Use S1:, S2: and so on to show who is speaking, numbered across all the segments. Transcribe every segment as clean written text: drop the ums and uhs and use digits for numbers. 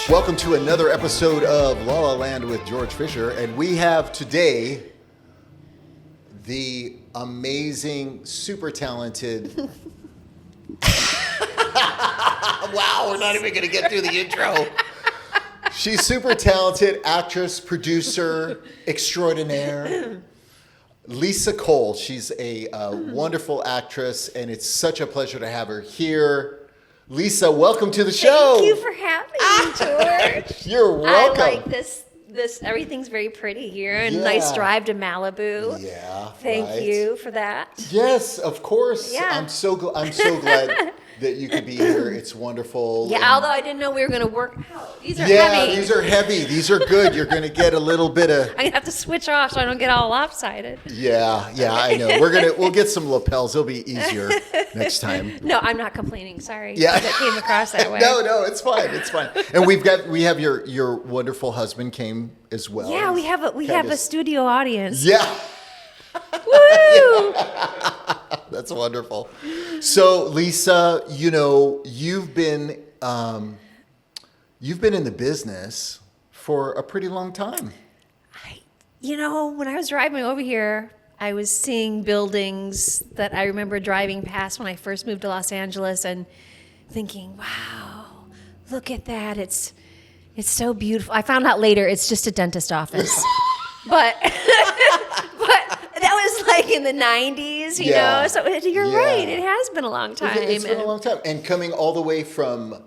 S1: Welcome to another episode of LaLa Land with George Fisher, and we have today the amazing, super talented. Wow, we're not even going to get through the intro. She's super talented actress, producer, extraordinaire. Lisa Cole. She's a wonderful actress, and it's such a pleasure to have her here. Lisa, welcome to the show.
S2: Thank you for having me, George.
S1: You're welcome.
S2: I like this. Everything's very pretty here, and nice drive to Malibu.
S1: Yeah.
S2: Thank you for that.
S1: Yes, of course.
S2: Yeah.
S1: I'm so glad that you could be here. It's wonderful.
S2: Yeah, although I didn't know we were going to work out. These are heavy.
S1: Yeah, these are heavy. These are good. You're going to get a little bit of.
S2: I'm going to have to switch off so I don't get all lopsided.
S1: Yeah, I know. We'll get some lapels. It'll be easier next time.
S2: No, I'm not complaining. Sorry.
S1: Yeah.
S2: That came across that way.
S1: No, it's fine. It's fine. And we have your wonderful husband came as well.
S2: Yeah, we have a studio audience.
S1: Yeah.
S2: Woo!
S1: That's wonderful. So, Lisa, you've been in the business for a pretty long time.
S2: When I was driving over here, I was seeing buildings that I remember driving past when I first moved to Los Angeles and thinking, wow, look at that. It's so beautiful. I found out later it's just a dentist office. But that was like in the 90s, you know? So you're right. It has been a long time.
S1: It's been a long time. And coming all the way from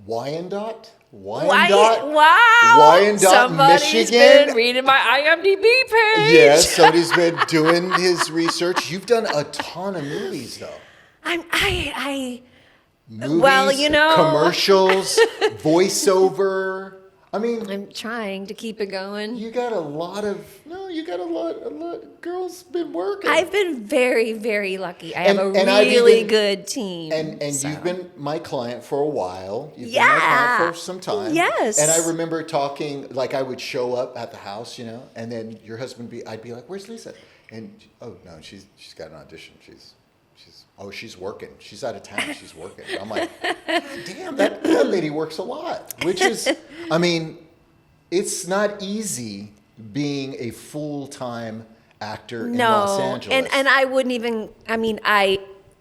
S1: Wyandotte?
S2: Wow.
S1: Wyandotte,
S2: Somebody's
S1: Michigan.
S2: been reading my IMDb page.
S1: Yes, somebody's been doing his research. You've done a ton of movies, though. Movies, commercials, voiceover. I mean,
S2: I'm trying to keep it going.
S1: You got a lot. Girls been working.
S2: I've been very, very lucky. I have a really good team.
S1: And you've been my client for a while. You've been
S2: my
S1: client for some time.
S2: Yes.
S1: And I remember talking, like I would show up at the house, and then your husband I'd be like, "Where's Lisa?" And oh no, she's got an audition. She's working. She's out of town. She's working. I'm like, God damn, that lady works a lot. Which is, I mean, it's not easy being a full-time actor in Los Angeles.
S2: And I wouldn't even,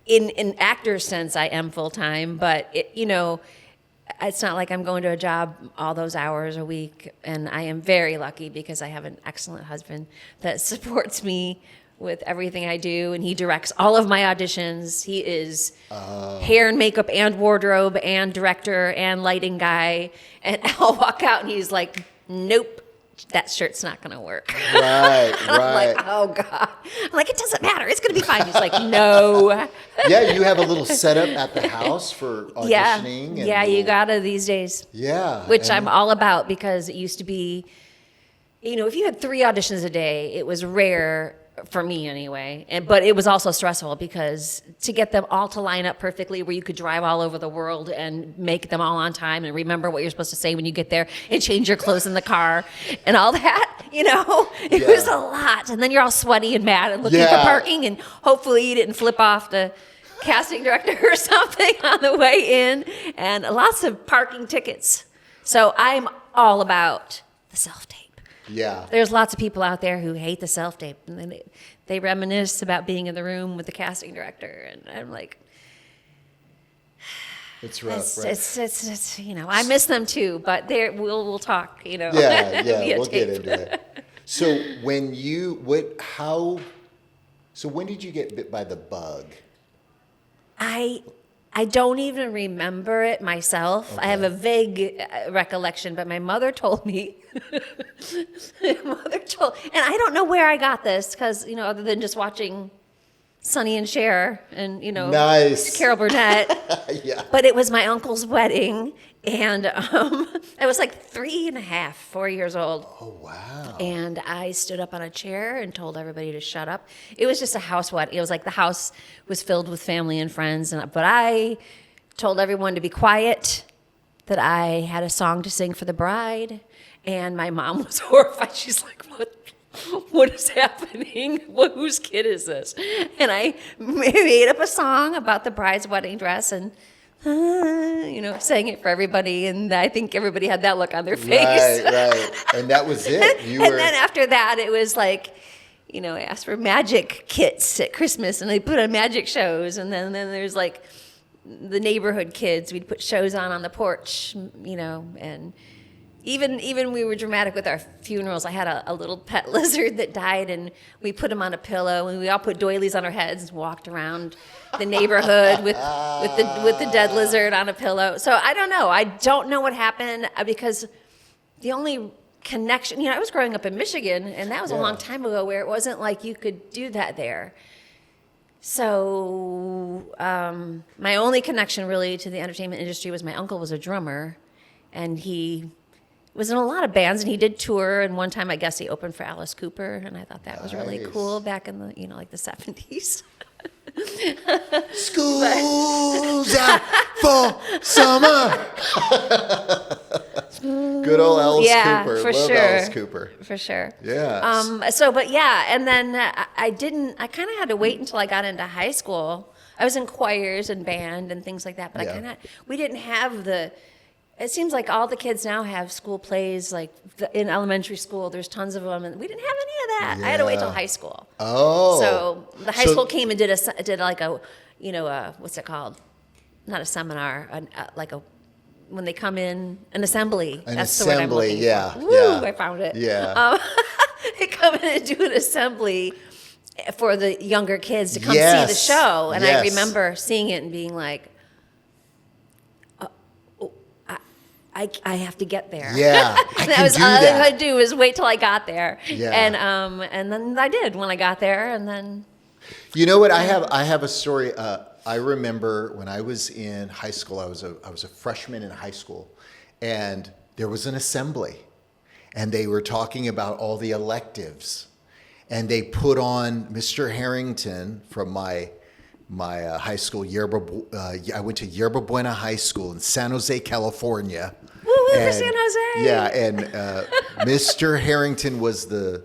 S2: in actor's sense, I am full-time, but it's not like I'm going to a job all those hours a week. And I am very lucky because I have an excellent husband that supports me with everything I do, and he directs all of my auditions. He is hair and makeup and wardrobe and director and lighting guy. And I'll walk out and he's like, "Nope, that shirt's not going to work."
S1: Right.
S2: I'm like, "Oh God." I'm like, "It doesn't matter. It's going to be fine." He's like, "No."
S1: Yeah, you have a little setup at the house for auditioning.
S2: Yeah, you gotta these days.
S1: Yeah.
S2: Which I'm all about because it used to be, if you had 3 auditions a day, it was rare. For me anyway, but it was also stressful because to get them all to line up perfectly where you could drive all over the world and make them all on time and remember what you're supposed to say when you get there and change your clothes in the car and all that, it was a lot. And then you're all sweaty and mad and looking for parking, and hopefully you didn't flip off the casting director or something on the way in, and lots of parking tickets. So I'm all about the self-tape.
S1: Yeah.
S2: There's lots of people out there who hate the self-tape, and then they reminisce about being in the room with the casting director, and I'm like,
S1: it's rough.
S2: It's I miss them too, but we'll talk,
S1: Yeah, we'll get into it. So when did you get bit by the bug?
S2: I don't even remember it myself. Okay. I have a vague recollection, but my mother told me. And I don't know where I got this because, other than just watching Sonny and Cher and,
S1: nice.
S2: Carol Burnett.
S1: Yeah.
S2: But it was my uncle's wedding, and I was like 3.5, 4 years old.
S1: Oh, wow.
S2: And I stood up on a chair and told everybody to shut up. It was just a house wedding. It was like the house was filled with family and friends, but I told everyone to be quiet, that I had a song to sing for the bride, and my mom was horrified. She's like, what is happening? Whose kid is this? And I made up a song about the bride's wedding dress, and saying it for everybody, and I think everybody had that look on their face.
S1: Right. And that was it.
S2: And then after that, it was like, I asked for magic kits at Christmas, and they put on magic shows, and then there's like the neighborhood kids. We'd put shows on the porch, and even we were dramatic with our funerals. I had a little pet lizard that died, and we put him on a pillow, and we all put doilies on our heads and walked around the neighborhood with the dead lizard on a pillow. So I don't know. I don't know what happened, because the only connection, I was growing up in Michigan, and that was a long time ago, where it wasn't like you could do that there. So my only connection really to the entertainment industry was my uncle was a drummer, and he was in a lot of bands, and he did tour. And one time, I guess he opened for Alice Cooper, and I thought that was really cool back in the like the 70s.
S1: School's out for summer. Good old Alice Cooper.
S2: For
S1: Love
S2: sure.
S1: Alice Cooper.
S2: For sure.
S1: Yeah.
S2: And then I kind of had to wait until I got into high school. I was in choirs and band and things like that, but we didn't have it seems like all the kids now have school plays, like in elementary school, there's tons of them, and we didn't have any of that. I had to wait till high school.
S1: Oh.
S2: So the high school came and did like a, what's it called? Not a seminar, when they come in, an assembly. That's the word I'm looking for. Woo, I found it.
S1: Yeah.
S2: They come in and do an assembly for the younger kids to come see the show. And I remember seeing it and being like, I have to get there.
S1: Yeah,
S2: All I could do is wait till I got there.
S1: Yeah.
S2: And then I did when I got there, and then.
S1: You know what? I have a story. I remember when I was in high school. I was a freshman in high school, and there was an assembly, and they were talking about all the electives, and they put on Mr. Harrington from my high school, I went to Yerba Buena High School in San Jose, California.
S2: Woo for San Jose!
S1: Yeah, and Mr. Harrington was the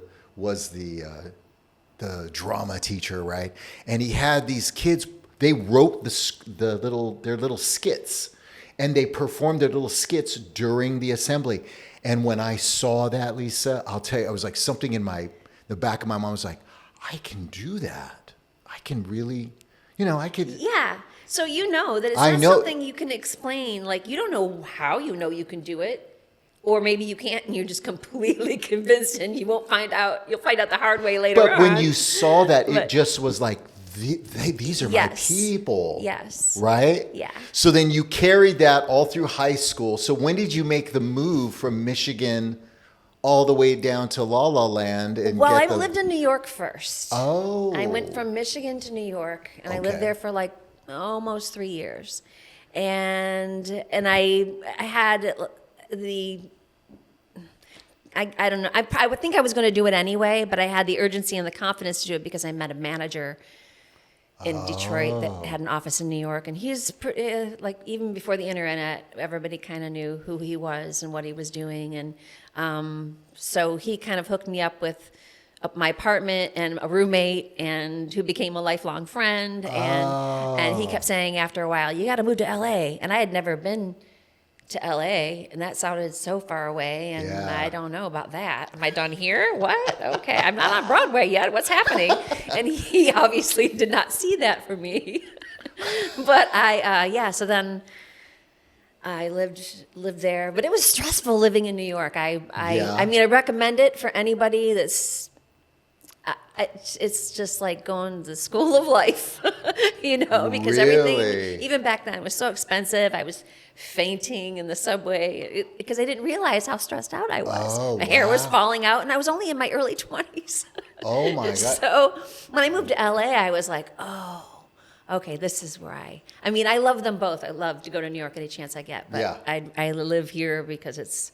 S1: drama teacher, right? And he had these kids. They wrote their little skits, and they performed their little skits during the assembly. And when I saw that, Lisa, I'll tell you, I was like, something in the back of my mind was like, I can do that. I can really. I could.
S2: Yeah. So that it's not something you can explain. Like, you don't know how you can do it. Or maybe you can't and you're just completely convinced and you won't find out. You'll find out the hard way later on.
S1: But when you saw that, it just was like, these are my people.
S2: Yes.
S1: Right?
S2: Yeah.
S1: So then you carried that all through high school. So when did you make the move from Michigan all the way down to LaLa Land?
S2: I lived in New York first.
S1: Oh.
S2: I went from Michigan to New York, and I lived there for like almost 3 years. And I had I don't know. I would think I was going to do it anyway, but I had the urgency and the confidence to do it because I met a manager in Detroit that had an office in New York, and he's like, even before the internet, everybody kind of knew who he was and what he was doing, and so he kind of hooked me up with my apartment and a roommate, and who became a lifelong friend, and he kept saying after a while, you got to move to LA, and I had never been to LA, and that sounded so far away, and I don't know about that. Am I done here? What? Okay, I'm not on Broadway yet. What's happening? And he obviously did not see that for me. But so then I lived there, but it was stressful living in New York. I mean, I recommend it for anybody that's. It's just like going to the school of life, because everything, even back then, was so expensive. I was fainting in the subway because I didn't realize how stressed out I was. My hair was falling out, and I was only in my early 20s.
S1: Oh, my God.
S2: So when I moved to LA, I was like, oh, okay, this is where I mean, I love them both. I love to go to New York any chance I get, but I live here because it's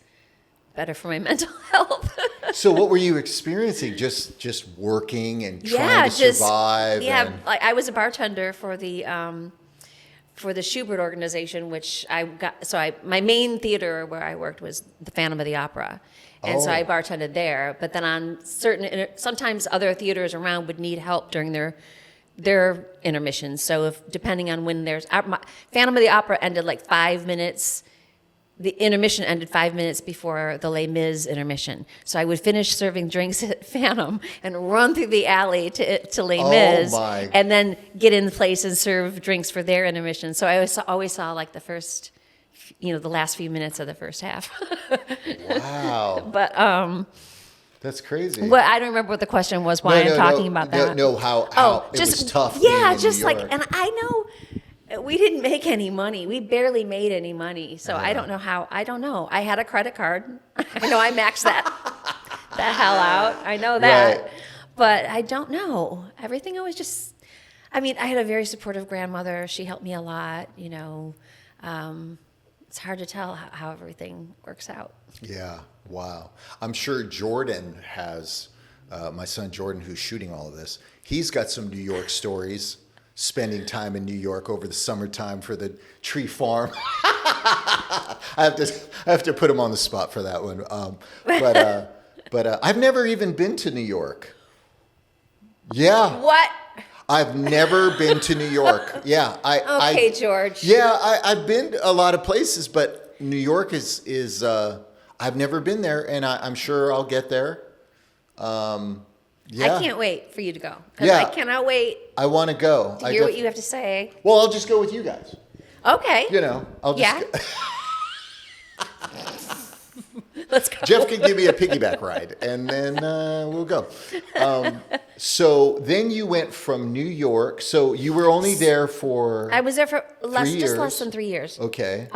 S2: better for my mental health.
S1: So what were you experiencing? Just working and trying to survive?
S2: Yeah, I was a bartender for the Schubert organization, which I got. So my main theater where I worked was the Phantom of the Opera, and so I bartended there. But then on sometimes other theaters around would need help during their their intermissions. So if depending on when there's Phantom of the Opera ended like 5 minutes. The intermission ended 5 minutes before the Les Mis intermission. So I would finish serving drinks at Phantom and run through the alley to Les Mis, and then get in place and serve drinks for their intermission. So I always saw like the first, the last few minutes of the first half.
S1: Wow.
S2: But
S1: that's crazy.
S2: Well, I don't remember what the question was. Why I'm talking about that?
S1: No, how it was tough.
S2: Yeah,
S1: being
S2: just
S1: in New
S2: like,
S1: York.
S2: and I know. We didn't make any money. We barely made any money. So I don't know how. I don't know. I had a credit card. I know I maxed that the hell out. I know that.
S1: Right.
S2: But I don't know. Everything always just, I had a very supportive grandmother. She helped me a lot, It's hard to tell how everything works out.
S1: Yeah. Wow. I'm sure Jordan has, my son Jordan, who's shooting all of this, he's got some New York stories. Spending time in New York over the summertime for the tree farm. I have to put him on the spot for that one. But I've never even been to New York. Yeah.
S2: What?
S1: I've never been to New York. Yeah.
S2: Okay, George.
S1: Yeah, I've been to a lot of places, but New York is I've never been there, and I'm sure I'll get there. Yeah.
S2: I can't wait for you to go. 'Cause
S1: Yeah.
S2: I cannot wait
S1: I want to go.
S2: to hear what you have to say.
S1: Well, I'll just go with you guys.
S2: Okay.
S1: I'll just.
S2: Yeah. Let's go.
S1: Jeff can give me a piggyback ride, and then we'll go. So then you went from New York. So you were only there for.
S2: I was there for
S1: just
S2: just less than 3 years.
S1: Okay.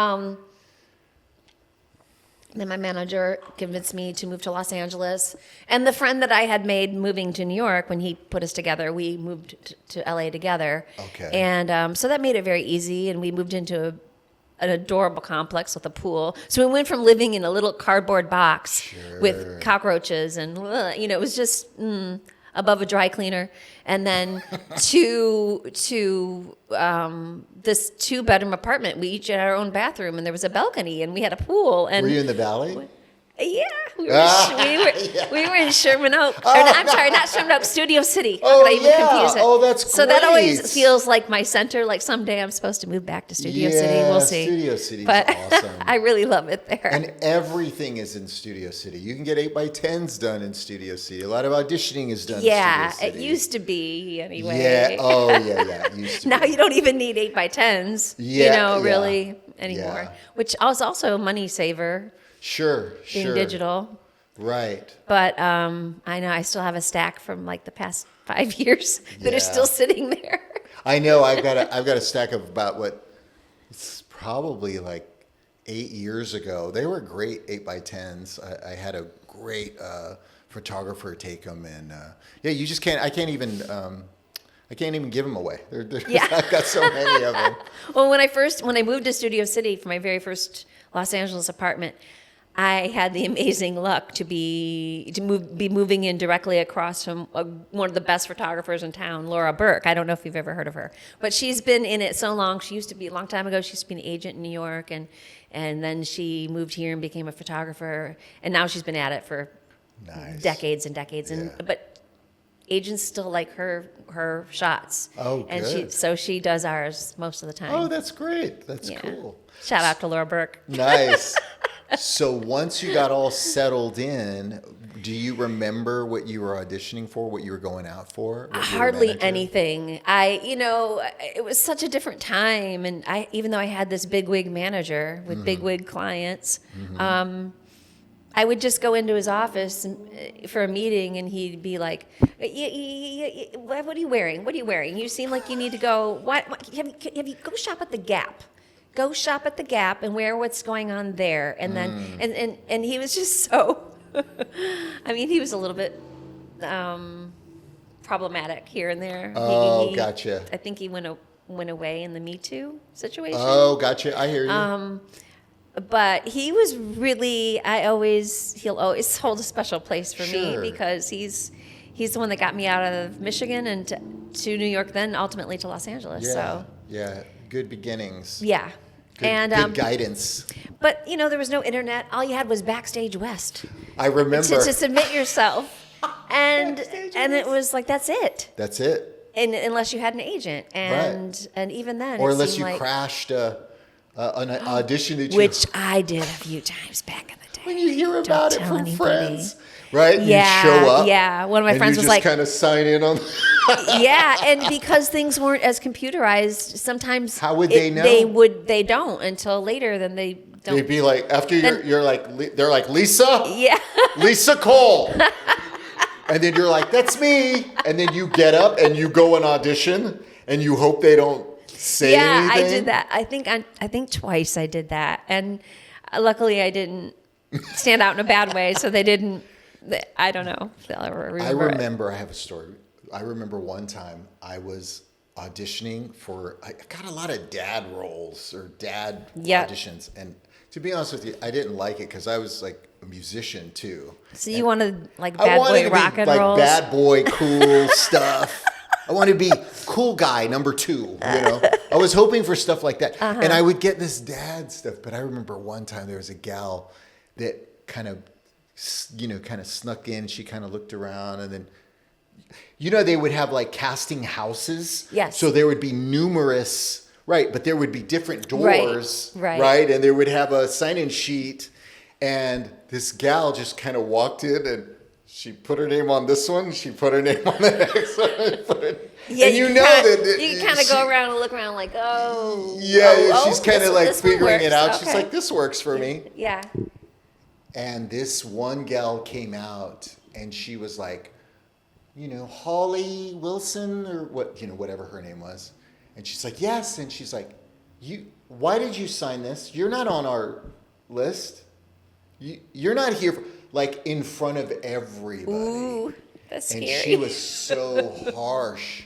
S2: Then my manager convinced me to move to Los Angeles. And the friend that I had made moving to New York, when he put us together, we moved to LA together.
S1: Okay.
S2: And so that made it very easy. And we moved into an adorable complex with a pool. So we went from living in a little cardboard box with cockroaches and, it was just above a dry cleaner. And then to this 2-bedroom apartment. We each had our own bathroom, and there was a balcony, and we had a pool. And
S1: were you in the valley?
S2: Yeah, we were in Sherman Oaks. I'm sorry, not Sherman Oaks, Studio City. How could I even confuse it?
S1: Oh, that's great.
S2: So that always feels like my center. Like someday I'm supposed to move back to Studio City. We'll see.
S1: Studio City's
S2: but
S1: awesome.
S2: I really love it there.
S1: And everything is in Studio City. You can get 8x10s done in Studio City. A lot of auditioning is done in Studio City.
S2: It used to be anyway.
S1: Yeah. Oh, yeah. It used to
S2: now
S1: be.
S2: you don't even need 8x10s. Really anymore.
S1: Yeah.
S2: Which is also a money saver.
S1: Sure.
S2: Being digital.
S1: Right.
S2: But I know I still have a stack from like the past 5 years that are still sitting there.
S1: I know. I've got a stack of about it's probably like 8 years ago. They were great 8x10s. I had a great photographer take them, and you just can't. I can't even give them away. I've got so many of them.
S2: Well, when I moved to Studio City for my very first Los Angeles apartment, I had the amazing luck to be moving in directly across from one of the best photographers in town, Laura Burke. I don't know if you've ever heard of her, but she's been in it so long. She used to be a long time ago. She used to be an agent in New York, and then she moved here and became a photographer, and now she's been at it for decades and decades. But agents still like her shots.
S1: Oh,
S2: and
S1: good.
S2: she does ours most of the time.
S1: Oh, that's great. That's cool.
S2: Shout out to Laura Burke.
S1: Nice. So once you got all settled in, do you remember what you were auditioning for, what you were going out for?
S2: Hardly anything. It was such a different time, and even though I had this bigwig manager with bigwig clients, I would just go into his office for a meeting, and he'd be like, "What are you wearing? What are you wearing? You seem like you need to go. What have you go shop at the Gap? Go shop at the Gap and wear what's going on there." And then and he was just so. He was a little bit problematic here and there.
S1: Oh, gotcha.
S2: I think he went away in the Me Too situation.
S1: Oh, gotcha. I hear you.
S2: But he was really, he'll always hold a special place for me because he's the one that got me out of Michigan and to New York, then ultimately to Los Angeles.
S1: Yeah, good beginnings.
S2: Yeah.
S1: Good guidance.
S2: But, there was no internet. All you had was Backstage West.
S1: I remember.
S2: To submit yourself. And it was like, that's it.
S1: That's it.
S2: And unless you had an agent, and even then,
S1: Or
S2: it
S1: unless
S2: seemed
S1: you
S2: like,
S1: crashed an audition that
S2: which I did a few times back in the day.
S1: when you hear
S2: Don't
S1: about it
S2: tell
S1: from
S2: anybody.
S1: friends, right?
S2: Yeah,
S1: You show up.
S2: yeah. One of my
S1: and
S2: friends
S1: you
S2: was
S1: just
S2: like,
S1: kind of sign in on.
S2: yeah, and because things weren't as computerized, sometimes
S1: How would they know?
S2: They don't until later. Then they don't.
S1: They'd be like, after you're like, they're like, Lisa,
S2: Yeah.
S1: Lisa Cole. And then you're like, that's me. And then you get up and you go and audition and you hope they don't say anything.
S2: I did that. I think twice I did that, and luckily I didn't stand out in a bad way, so they didn't. I don't know if they'll ever remember.
S1: I have a story. I remember one time I was auditioning I got a lot of dad roles or dad auditions, and to be honest with you, I didn't like it because I was like a musician too.
S2: So you wanted like
S1: I
S2: bad
S1: wanted
S2: boy
S1: to
S2: rock
S1: be
S2: and
S1: like
S2: rolls?
S1: bad boy cool stuff. I wanted to be cool guy number 2, you know. I was hoping for stuff like that. And I would get this dad stuff, but I remember one time there was a gal that kind of snuck in. She kind of looked around, and then they would have like casting houses.
S2: Yes.
S1: So there would be numerous, right, but there would be different doors,
S2: right.
S1: And they would have a sign-in sheet, and this gal just kind of walked in and she put her name on this one. She put her name on the next one.
S2: Yeah,
S1: and
S2: you kind of go around and look around like,
S1: she's kind of like figuring it out.
S2: Okay.
S1: She's like, this works for me.
S2: Yeah.
S1: And this one gal came out and she was like, Holly Wilson or whatever her name was. And she's like, yes. And she's like, why did you sign this? You're not on our list. You're not here for, like, in front of everybody.
S2: Ooh, that's scary.
S1: And she was so harsh.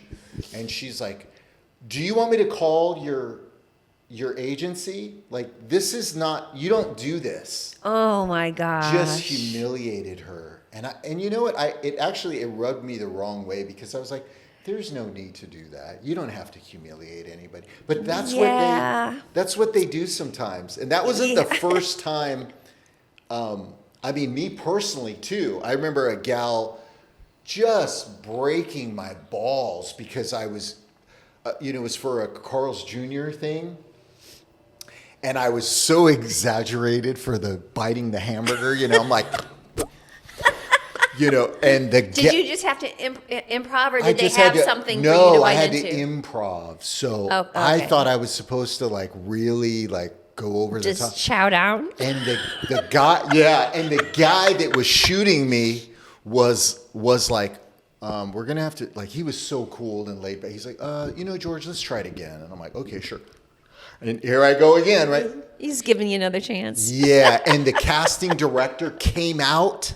S1: And she's like, do you want me to call your agency? Like, this is not, you don't do this.
S2: Oh my gosh.
S1: Just humiliated her. And you know what? It rubbed me the wrong way because I was like, there's no need to do that. You don't have to humiliate anybody. But that's what they do sometimes. And that wasn't the first time. Me personally too. I remember a gal just breaking my balls because I was, it was for a Carl's Jr. thing. And I was so exaggerated for the biting the hamburger, I'm like, and
S2: Did you just have to improv, or did they have something for you to
S1: No,
S2: bite
S1: I had
S2: into?
S1: to improv. So
S2: Oh, okay.
S1: I thought I was supposed to like really like go over the top.
S2: Just chow down?
S1: And the guy, and the guy that was shooting me was like, we're gonna have to, like, he was so cool and laid back. He's like, George, let's try it again. And I'm like, okay, sure. And here I go again, right?
S2: He's giving you another chance.
S1: Yeah, and the casting director came out,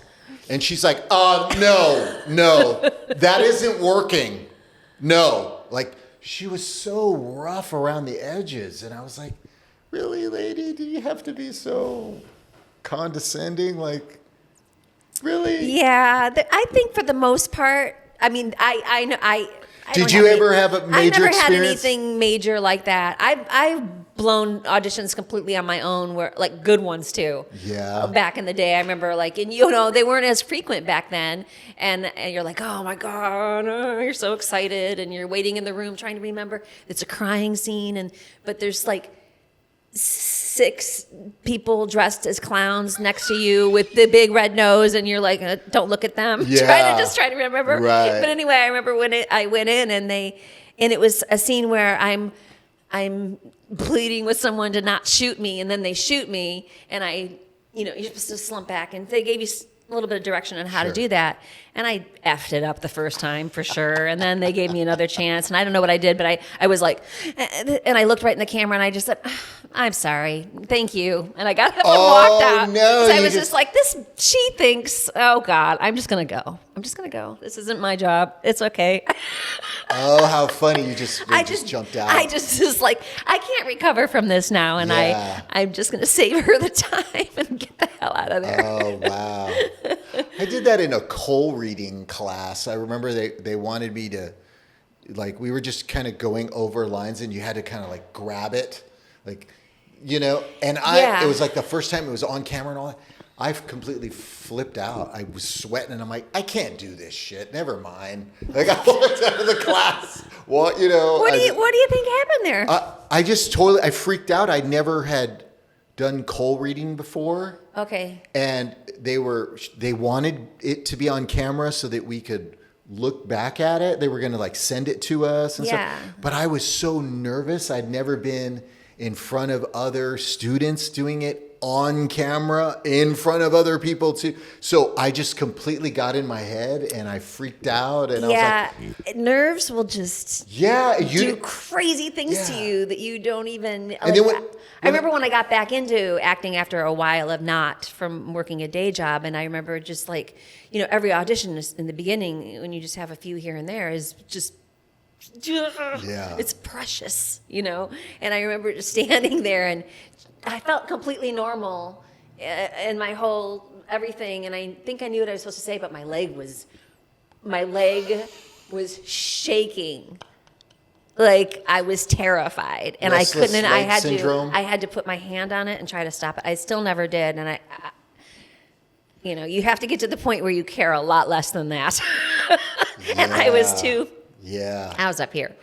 S1: and she's like, no, that isn't working. No. Like, she was so rough around the edges, and I was like, really, lady, do you have to be so condescending? Like, really?
S2: Yeah, I think for the most part, I mean, I know
S1: Did you ever have a major
S2: I've never
S1: experience?
S2: had anything major like that. I've blown auditions completely on my own, where like good ones too.
S1: Yeah.
S2: Back in the day, I remember like, and they weren't as frequent back then, and you're like, oh my god, you're so excited, and you're waiting in the room trying to remember. It's a crying scene, but there's like 6 people dressed as clowns next to you with the big red nose, and you're like, don't look at them.
S1: Yeah.
S2: try to remember.
S1: Right.
S2: But anyway, I remember when I went in, and it was a scene where I'm pleading with someone to not shoot me, and then they shoot me, and you're supposed to slump back, and they gave you a little bit of direction on how to do that. And I effed it up the first time for sure. And then they gave me another chance, and I don't know what I did, but I was like, and I looked right in the camera, and I just said, I'm sorry, thank you. And I got up and walked out.
S1: No,
S2: I was just like, she thinks, oh God, I'm just going to go. This isn't my job. It's okay.
S1: Oh, how funny. You just jumped out.
S2: I just was like, I can't recover from this now. And I'm just going to save her the time and get the hell out of there.
S1: Oh, wow. I did that in a Cole reading class. I remember they wanted me to, like, we were just kind of going over lines, and you had to kind of like grab it, like, and it was like the first time it was on camera and all that. I've completely flipped out. I was sweating, and I'm like, I can't do this shit. Never mind. Like, I walked out of the class. Well, you know.
S2: What do you think happened there?
S1: I freaked out. I never had done coal reading before.
S2: Okay.
S1: And they wanted it to be on camera so that we could look back at it. They were going to like send it to us and stuff. But I was so nervous. I'd never been in front of other students doing it on camera in front of other people too. So I just completely got in my head and I freaked out, and I was like,
S2: nerves will just do crazy things to you that you don't even.
S1: And then
S2: I remember when I got back into acting after a while of not from working a day job, and I remember just like, you know, every audition is, in the beginning when you just have a few here and there, is just. It's precious, you know. And I remember just standing there, and I felt completely normal in my whole everything. And I think I knew what I was supposed to say, but my leg was shaking, like I was terrified, and
S1: Restless
S2: I couldn't.
S1: leg syndrome?
S2: I had to put my hand on it and try to stop it. I still never did, and I you know, you have to get to the point where you care a lot less than that. And I was too.
S1: Yeah.
S2: I was up here.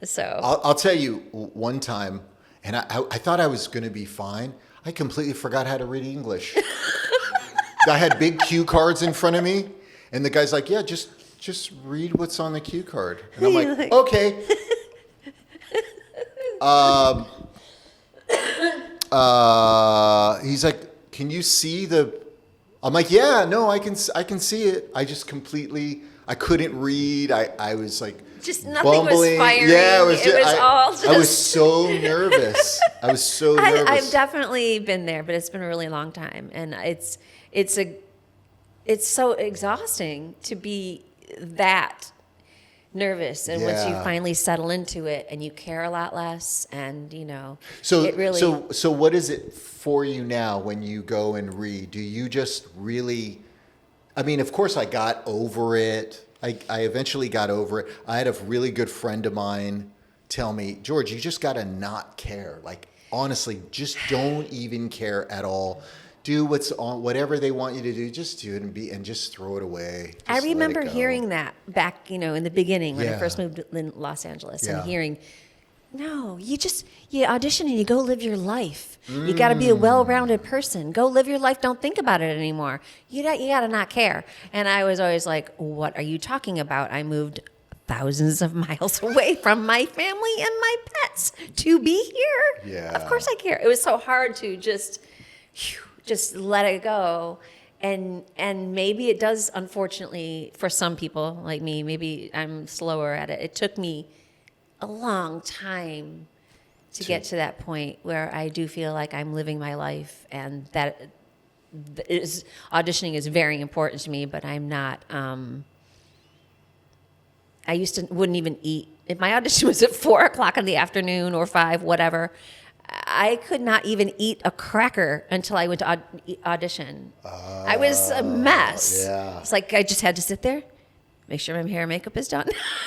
S2: So
S1: I'll tell you one time, and I thought I was going to be fine. I completely forgot how to read English. I had big cue cards in front of me, and the guy's like, yeah, just read what's on the cue card. And I'm like, okay. He's like, can you see the... I'm like, yeah, no, I can see it. I just completely... I couldn't read. I was like,
S2: just nothing
S1: bumbling.
S2: was firing.
S1: Yeah,
S2: it was all just.
S1: I was so nervous. I was so nervous.
S2: I've definitely been there, but it's been a really long time, and it's so exhausting to be that nervous. And once you finally settle into it, and you care a lot less, and you know, it really.
S1: So what is it for you now when you go and read? Do you just really? I mean, of course, I got over it. I eventually got over it. I had a really good friend of mine tell me, George, you just got to not care. Like, honestly, just don't even care at all. Do what's on, whatever they want you to do, just do it and just throw it away. Just
S2: I remember
S1: let it go.
S2: hearing that back, you know, in the beginning when I first moved in Los Angeles, and hearing, no, you audition and you go live your life. You got to be a well-rounded person. Go live your life. Don't think about it anymore. You got to not care. And I was always like, what are you talking about? I moved thousands of miles away from my family and my pets to be here.
S1: Yeah.
S2: Of course I care. It was so hard to just let it go. And maybe it does, unfortunately, for some people like me, maybe I'm slower at it. It took me a long time to get to that point where I do feel like I'm living my life, and that auditioning is very important to me, but I'm not, I wouldn't even eat. If my audition was at 4:00 in the afternoon or 5, whatever, I could not even eat a cracker until I went to audition. I was a mess.
S1: Yeah.
S2: It's like I just had to sit there, make sure my hair and makeup is done.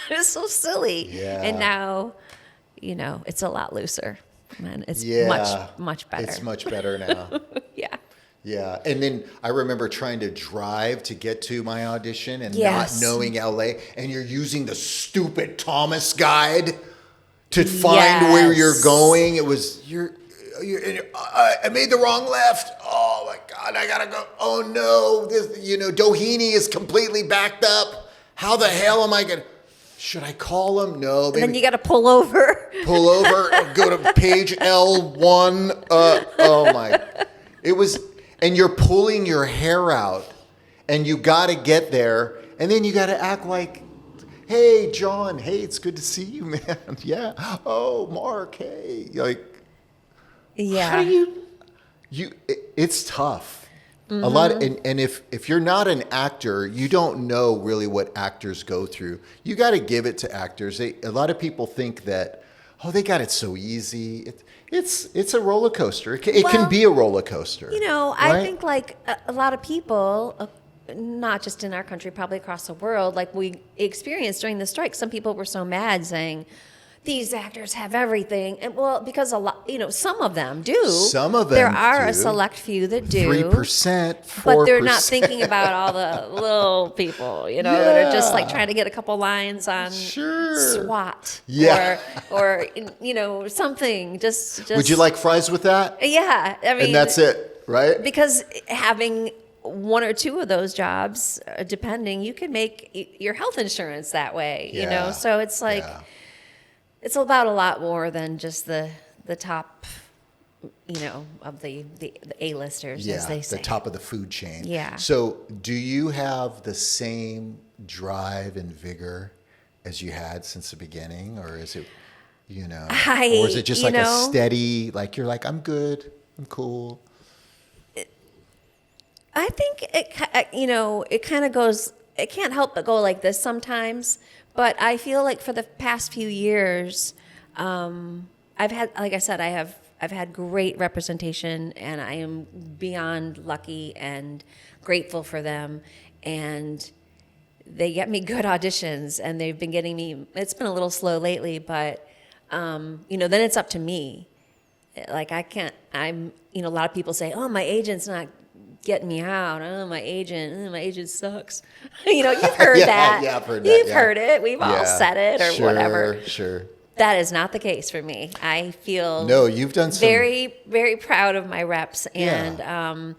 S2: It was so silly.
S1: Yeah.
S2: And now, you know, it's a lot looser. Man, it's much better.
S1: It's much better now.
S2: Yeah.
S1: Yeah. And then I remember trying to drive to get to my audition and not knowing LA. And you're using the stupid Thomas guide to find where you're going. It was, I made the wrong left. Oh my God, I gotta go. Oh no, Doheny is completely backed up. How the hell am I gonna? Should I call him? No.
S2: And then you got to pull over.
S1: Pull over. Go to page L1. Oh my! It was, and you're pulling your hair out, and you got to get there, and then you got to act like, hey, John. Hey, it's good to see you, man. Yeah. Oh, Mark. Hey. Like.
S2: Yeah.
S1: How do you? It's tough. Mm-hmm. A lot, and if you're not an actor, you don't know really what actors go through. You got to give it to actors. A lot of people think that, they got it so easy. It's a roller coaster. It can be a roller coaster.
S2: You know,
S1: right?
S2: I think like a lot of people, not just in our country, probably across the world, like we experienced during the strike. Some people were so mad saying, these actors have everything. And well, because a lot, some of them do.
S1: Some of them
S2: There are
S1: do.
S2: a select few that do.
S1: 3%, 4%.
S2: But they're not thinking about all the little people, that are just like trying to get a couple lines on SWAT.
S1: Yeah.
S2: Or something. Just.
S1: Would you like fries with that?
S2: Yeah. I mean.
S1: And that's it, right?
S2: Because having one or two of those jobs, depending, you can make your health insurance that way,
S1: Yeah.
S2: So it's like, it's about a lot more than just the top, of the A-listers, as they say.
S1: The top of the food chain.
S2: Yeah.
S1: So do you have the same drive and vigor as you had since the beginning? Or is it, or is it just like a steady, like you're like, I'm good, I'm cool?
S2: I think it kind of goes, it can't help but go like this sometimes. But I feel like for the past few years, I've had, like I said, I've had great representation, and I am beyond lucky and grateful for them. And they get me good auditions, and they've been getting me. It's been a little slow lately, but then it's up to me. Like a lot of people say, "Oh, my agent's not getting me out. Oh, my agent sucks." You've heard that.
S1: Yeah, I've heard that.
S2: You've heard it. We've all said it or whatever.
S1: Sure.
S2: That is not the case for me. I feel
S1: you've done some
S2: very, very proud of my reps, and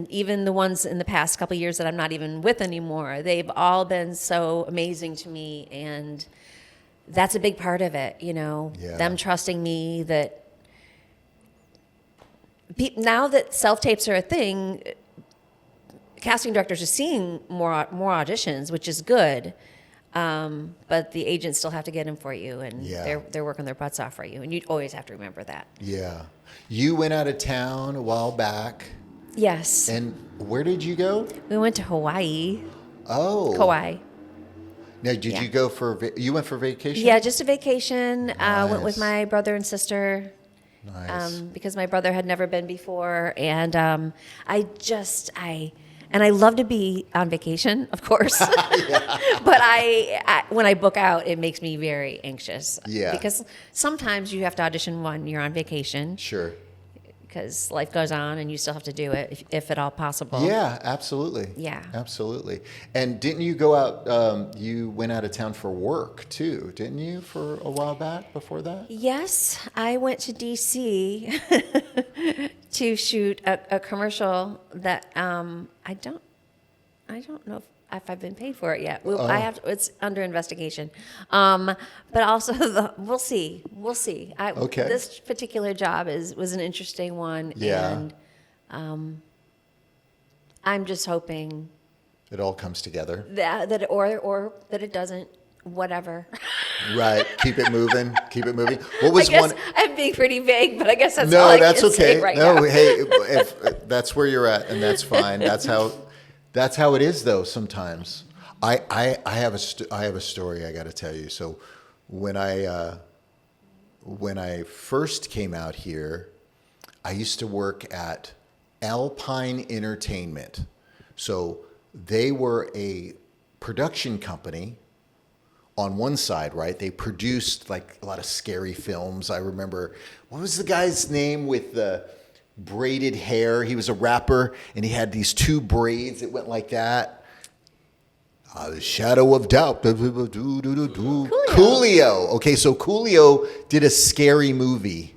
S2: even the ones in the past couple of years that I'm not even with anymore. They've all been so amazing to me, and that's a big part of it. Them trusting me that. Now that self-tapes are a thing, casting directors are seeing more auditions, which is good. But the agents still have to get them for you, and they're working their butts off for you. And you always have to remember that. Yeah.
S1: You went out of town a while back.
S2: Yes.
S1: And where did you go?
S2: We went to Hawaii.
S1: Oh.
S2: Kauai.
S1: Now, did you go you went for vacation?
S2: Yeah, just a vacation.
S1: Nice.
S2: Went with my brother and sister.
S1: Nice.
S2: Because my brother had never been before, and I love to be on vacation, of course. But when I book out, it makes me very anxious.
S1: Yeah.
S2: Because sometimes you have to audition when you're on vacation.
S1: Sure.
S2: Because life goes on, and you still have to do it if at all possible.
S1: Yeah, absolutely.
S2: Yeah.
S1: Absolutely. And didn't you go out, you went out of town for work too, didn't you, for a while back before that?
S2: Yes, I went to D.C. to shoot a commercial that I don't know if I've been paid for it yet. It's under investigation. But also, we'll see.
S1: Okay.
S2: This particular job was an interesting one.
S1: Yeah.
S2: And I'm just hoping
S1: it all comes together.
S2: that or that it doesn't. Whatever.
S1: Right. Keep it moving. What was one?
S2: I'm being pretty vague, but I guess that's all I
S1: that's
S2: can
S1: okay.
S2: say right now.
S1: No, hey, if that's where you're at, and that's fine. That's how it is, though. Sometimes I have a story I got to tell you. So when I first came out here, I used to work at Alpine Entertainment. So they were a production company. On one side, right? They produced like a lot of scary films. I remember, what was the guy's name with the braided hair? He was a rapper, and he had these two braids that went like that. The Shadow of Doubt. Coolio. Okay, so Coolio did a scary movie.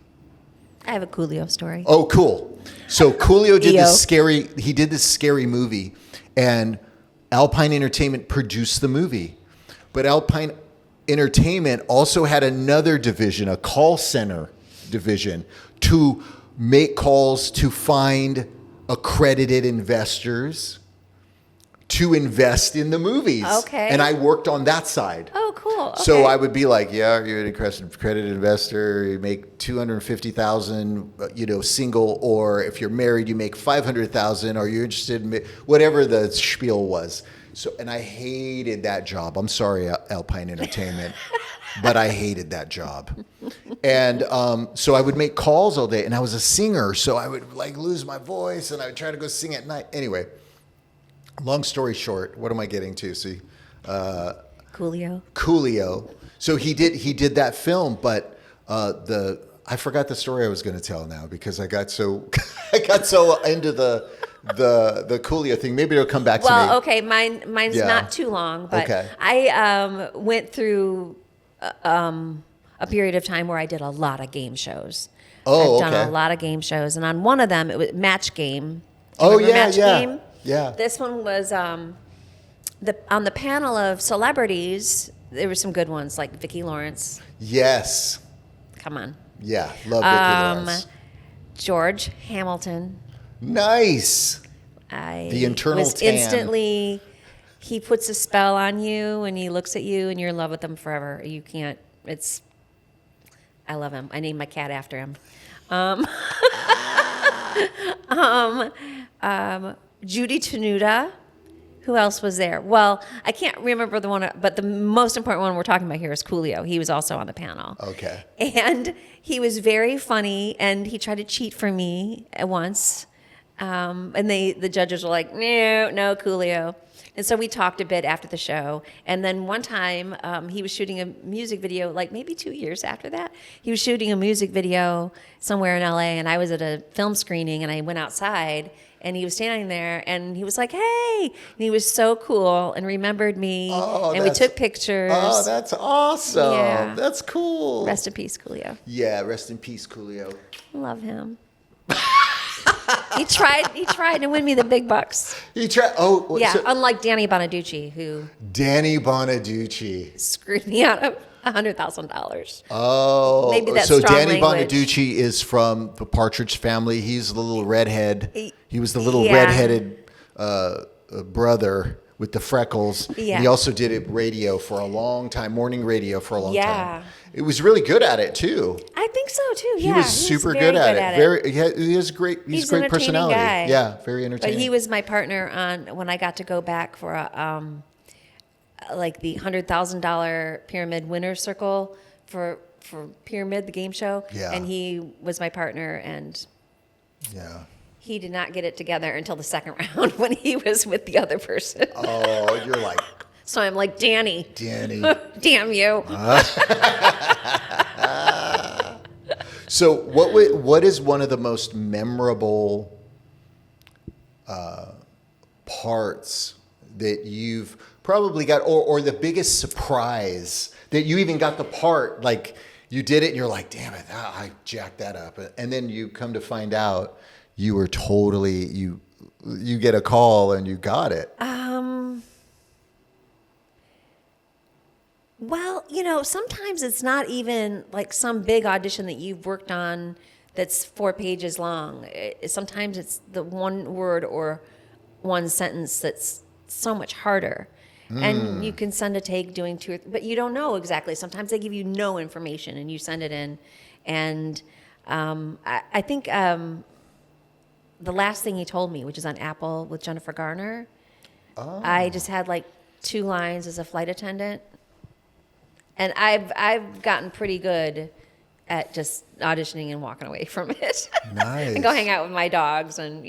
S2: I have a Coolio story.
S1: Oh, cool. So Coolio did this scary movie, and Alpine Entertainment produced the movie. But Alpine Entertainment also had another division, a call center division, to make calls to find accredited investors to invest in the movies.
S2: Okay.
S1: And I worked on that side.
S2: Oh, cool. Okay.
S1: So I would be like, yeah, you're an accredited investor. You make $250,000, single, or if you're married, you make $500,000. Or you're interested in whatever the spiel was. So, and I hated that job. I'm sorry, Alpine Entertainment, but I hated that job. And so I would make calls all day, and I was a singer, so I would like lose my voice, and I would try to go sing at night. Anyway, long story short, what am I getting to? See,
S2: Coolio.
S1: So he did that film, but I forgot the story I was going to tell now because I got so into the Coolio thing. Maybe it'll come back to me.
S2: Well, okay, mine's
S1: Yeah.
S2: not too long, but
S1: Okay.
S2: I went through a period of time where I did a lot of game shows.
S1: Oh,
S2: I've done
S1: okay.
S2: a lot of game shows, and on one of them, it was Match Game. Do you
S1: Oh,
S2: remember
S1: yeah,
S2: Match
S1: yeah.
S2: Game?
S1: Yeah.
S2: This one was on the panel of celebrities. There were some good ones like Vicki Lawrence.
S1: Yes.
S2: Come on.
S1: Yeah. Love Vicki Lawrence.
S2: George Hamilton.
S1: Nice.
S2: I
S1: The internal
S2: was
S1: tan.
S2: instantly. He puts a spell on you, and he looks at you, and you're in love with him forever. You can't. It's. I love him. I named my cat after him. Judy Tenuta. Who else was there? Well, I can't remember the one, but the most important one we're talking about here is Coolio. He was also on the panel.
S1: Okay.
S2: And he was very funny, and he tried to cheat for me at once. And the judges were like, no, Coolio. And so we talked a bit after the show. And then one time he was shooting a music video, like maybe 2 years after that. He was shooting a music video somewhere in LA, and I was at a film screening, and I went outside, and he was standing there, and he was like, hey. And he was so cool and remembered me.
S1: Oh,
S2: and we took pictures.
S1: Oh, that's awesome.
S2: Yeah.
S1: That's cool.
S2: Rest in peace, Coolio.
S1: Yeah, rest in peace, Coolio.
S2: Love him. He tried to win me the big bucks.
S1: He tried. Oh,
S2: Yeah,
S1: so
S2: unlike Danny Bonaducci, who
S1: Danny Bonaducci.
S2: screwed me out of $100,000.
S1: Oh,
S2: Maybe that's
S1: so
S2: strong
S1: Danny
S2: language.
S1: Bonaducci is from the Partridge Family. He's the little redhead. He was the little
S2: Yeah.
S1: redheaded brother with the freckles.
S2: Yeah.
S1: He also did radio for a long time, morning radio for a long
S2: Yeah.
S1: time. It was really good at it too.
S2: I think so too.
S1: He
S2: Yeah,
S1: was super
S2: very
S1: good at it. Very, he has great.
S2: He's
S1: great
S2: an entertaining
S1: personality.
S2: guy.
S1: Yeah, very
S2: But
S1: entertaining.
S2: he was my partner on when I got to go back for a like the $100,000 Pyramid Winner's Circle for Pyramid, the game show.
S1: Yeah.
S2: And he was my partner, and
S1: Yeah.
S2: he did not get it together until the second round when he was with the other person.
S1: Oh, you're like
S2: So I'm like, Danny,
S1: Danny.
S2: damn you.
S1: So what is one of the most memorable parts that you've probably got, or the biggest surprise that you even got the part, like you did it and you're like, damn it, I jacked that up. And then you come to find out you were totally, you get a call and you got it.
S2: Well, sometimes it's not even like some big audition that you've worked on that's 4 pages long. Sometimes it's the one word or one sentence that's so much harder. And you can send a take doing 2 or 3, but you don't know exactly. Sometimes they give you no information and you send it in. And I think the last thing he told me, which is on Apple with Jennifer Garner, I just had like 2 lines as a flight attendant. And I've gotten pretty good at just auditioning and walking away from it.
S1: Nice.
S2: And go hang out with my dogs and,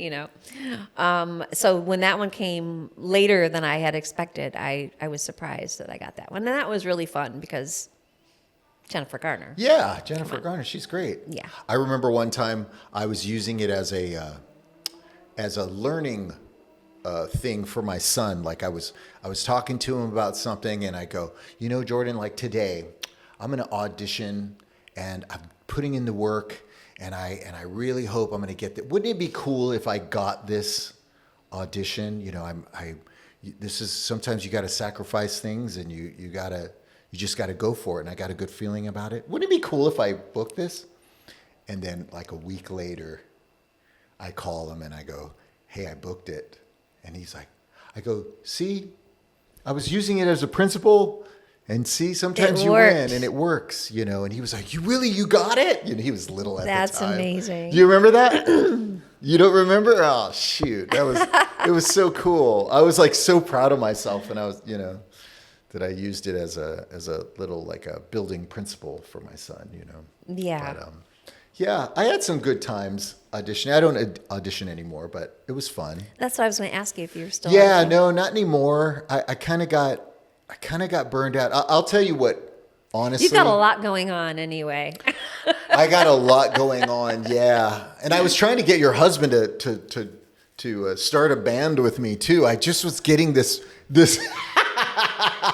S2: So when that one came later than I had expected, I was surprised that I got that one. And that was really fun because Jennifer Garner.
S1: Yeah, Jennifer Garner, she's great.
S2: Yeah.
S1: I remember one time I was using it as a learning thing for my son. Like I was talking to him about something, and I go, Jordan, like today, I'm going to audition, and I'm putting in the work, and I really hope I'm going to get that. Wouldn't it be cool if I got this audition? This is sometimes you got to sacrifice things, and you just got to go for it. And I got a good feeling about it. Wouldn't it be cool if I booked this? And then like a week later, I call him and I go, hey, I booked it. And he's like, I go, see, I was using it as a principle, and see, sometimes
S2: It
S1: you
S2: worked.
S1: win, and it works, And he was like, you got it? He was little at
S2: That's
S1: the time.
S2: amazing.
S1: Do you remember that? You don't remember? Oh, shoot. It was so cool. I was like so proud of myself, and I was, that I used it as a little, like a building principle for my son,
S2: Yeah.
S1: But, yeah, I had some good times auditioning. I don't audition anymore, but it was fun.
S2: That's what I was going to ask you if you were still
S1: Yeah,
S2: auditioning.
S1: no, not anymore. I kind of got burned out. I'll tell you what honestly.
S2: You've got a lot going on anyway.
S1: I got a lot going on, yeah. And I was trying to get your husband to start a band with me too. I just was getting this.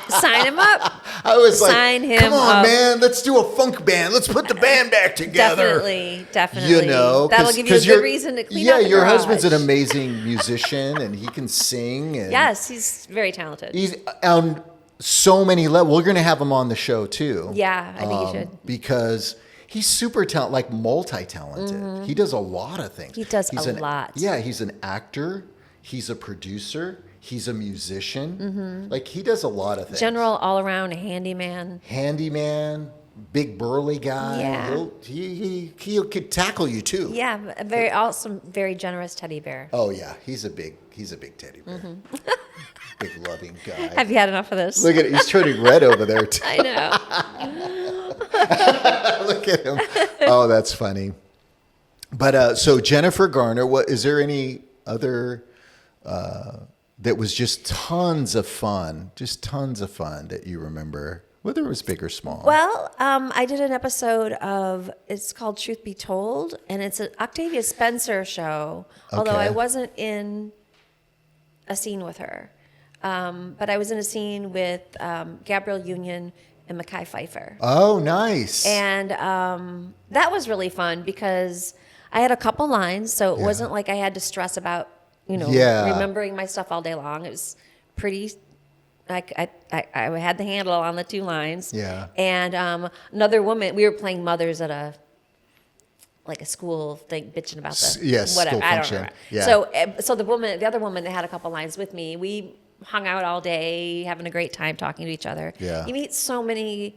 S2: Sign him up.
S1: I was
S2: Sign
S1: like,
S2: him
S1: come on,
S2: up.
S1: man, let's do a funk band. Let's put the band back together.
S2: Definitely.
S1: You know,
S2: that'll give you a good reason to clean out the
S1: your
S2: garage.
S1: husband's an amazing musician, and he can sing. And
S2: Yes, he's very talented.
S1: he's on so many levels. We're going to have him on the show too.
S2: Yeah, I think you should.
S1: Because he's super talented, like multi-talented. He does a lot of things.
S2: He does
S1: he's
S2: a lot.
S1: Yeah, he's an actor. He's a producer. He's a musician. Like he does a lot of things.
S2: General all-around handyman.
S1: Handyman, big burly guy.
S2: Yeah.
S1: He could tackle you too.
S2: Yeah, a very awesome, very generous teddy bear.
S1: Oh yeah, he's a big teddy bear. Big loving guy.
S2: Have you had enough of this?
S1: Look at it, he's turning red over there too.
S2: I know.
S1: Look at him. Oh, that's funny. But so Jennifer Garner, what is there any other that was just tons of fun that you remember, whether it was big or small?
S2: Well, I did an episode of, it's called Truth Be Told, and it's an Octavia Spencer show, although
S1: Okay.
S2: I wasn't in a scene with her. But I was in a scene with Gabrielle Union and Mekhi Phifer.
S1: Oh, nice.
S2: And that was really fun because I had a couple lines, so it wasn't like I had to stress about, remembering my stuff all day long. It was pretty. I had the handle on the 2 lines.
S1: Yeah.
S2: And another woman, we were playing mothers at a school thing, bitching about the
S1: yes,
S2: whatever.
S1: school
S2: I don't
S1: function.
S2: remember.
S1: Yeah.
S2: So the other woman that had a couple lines with me, we hung out all day, having a great time talking to each other.
S1: Yeah.
S2: You meet so many.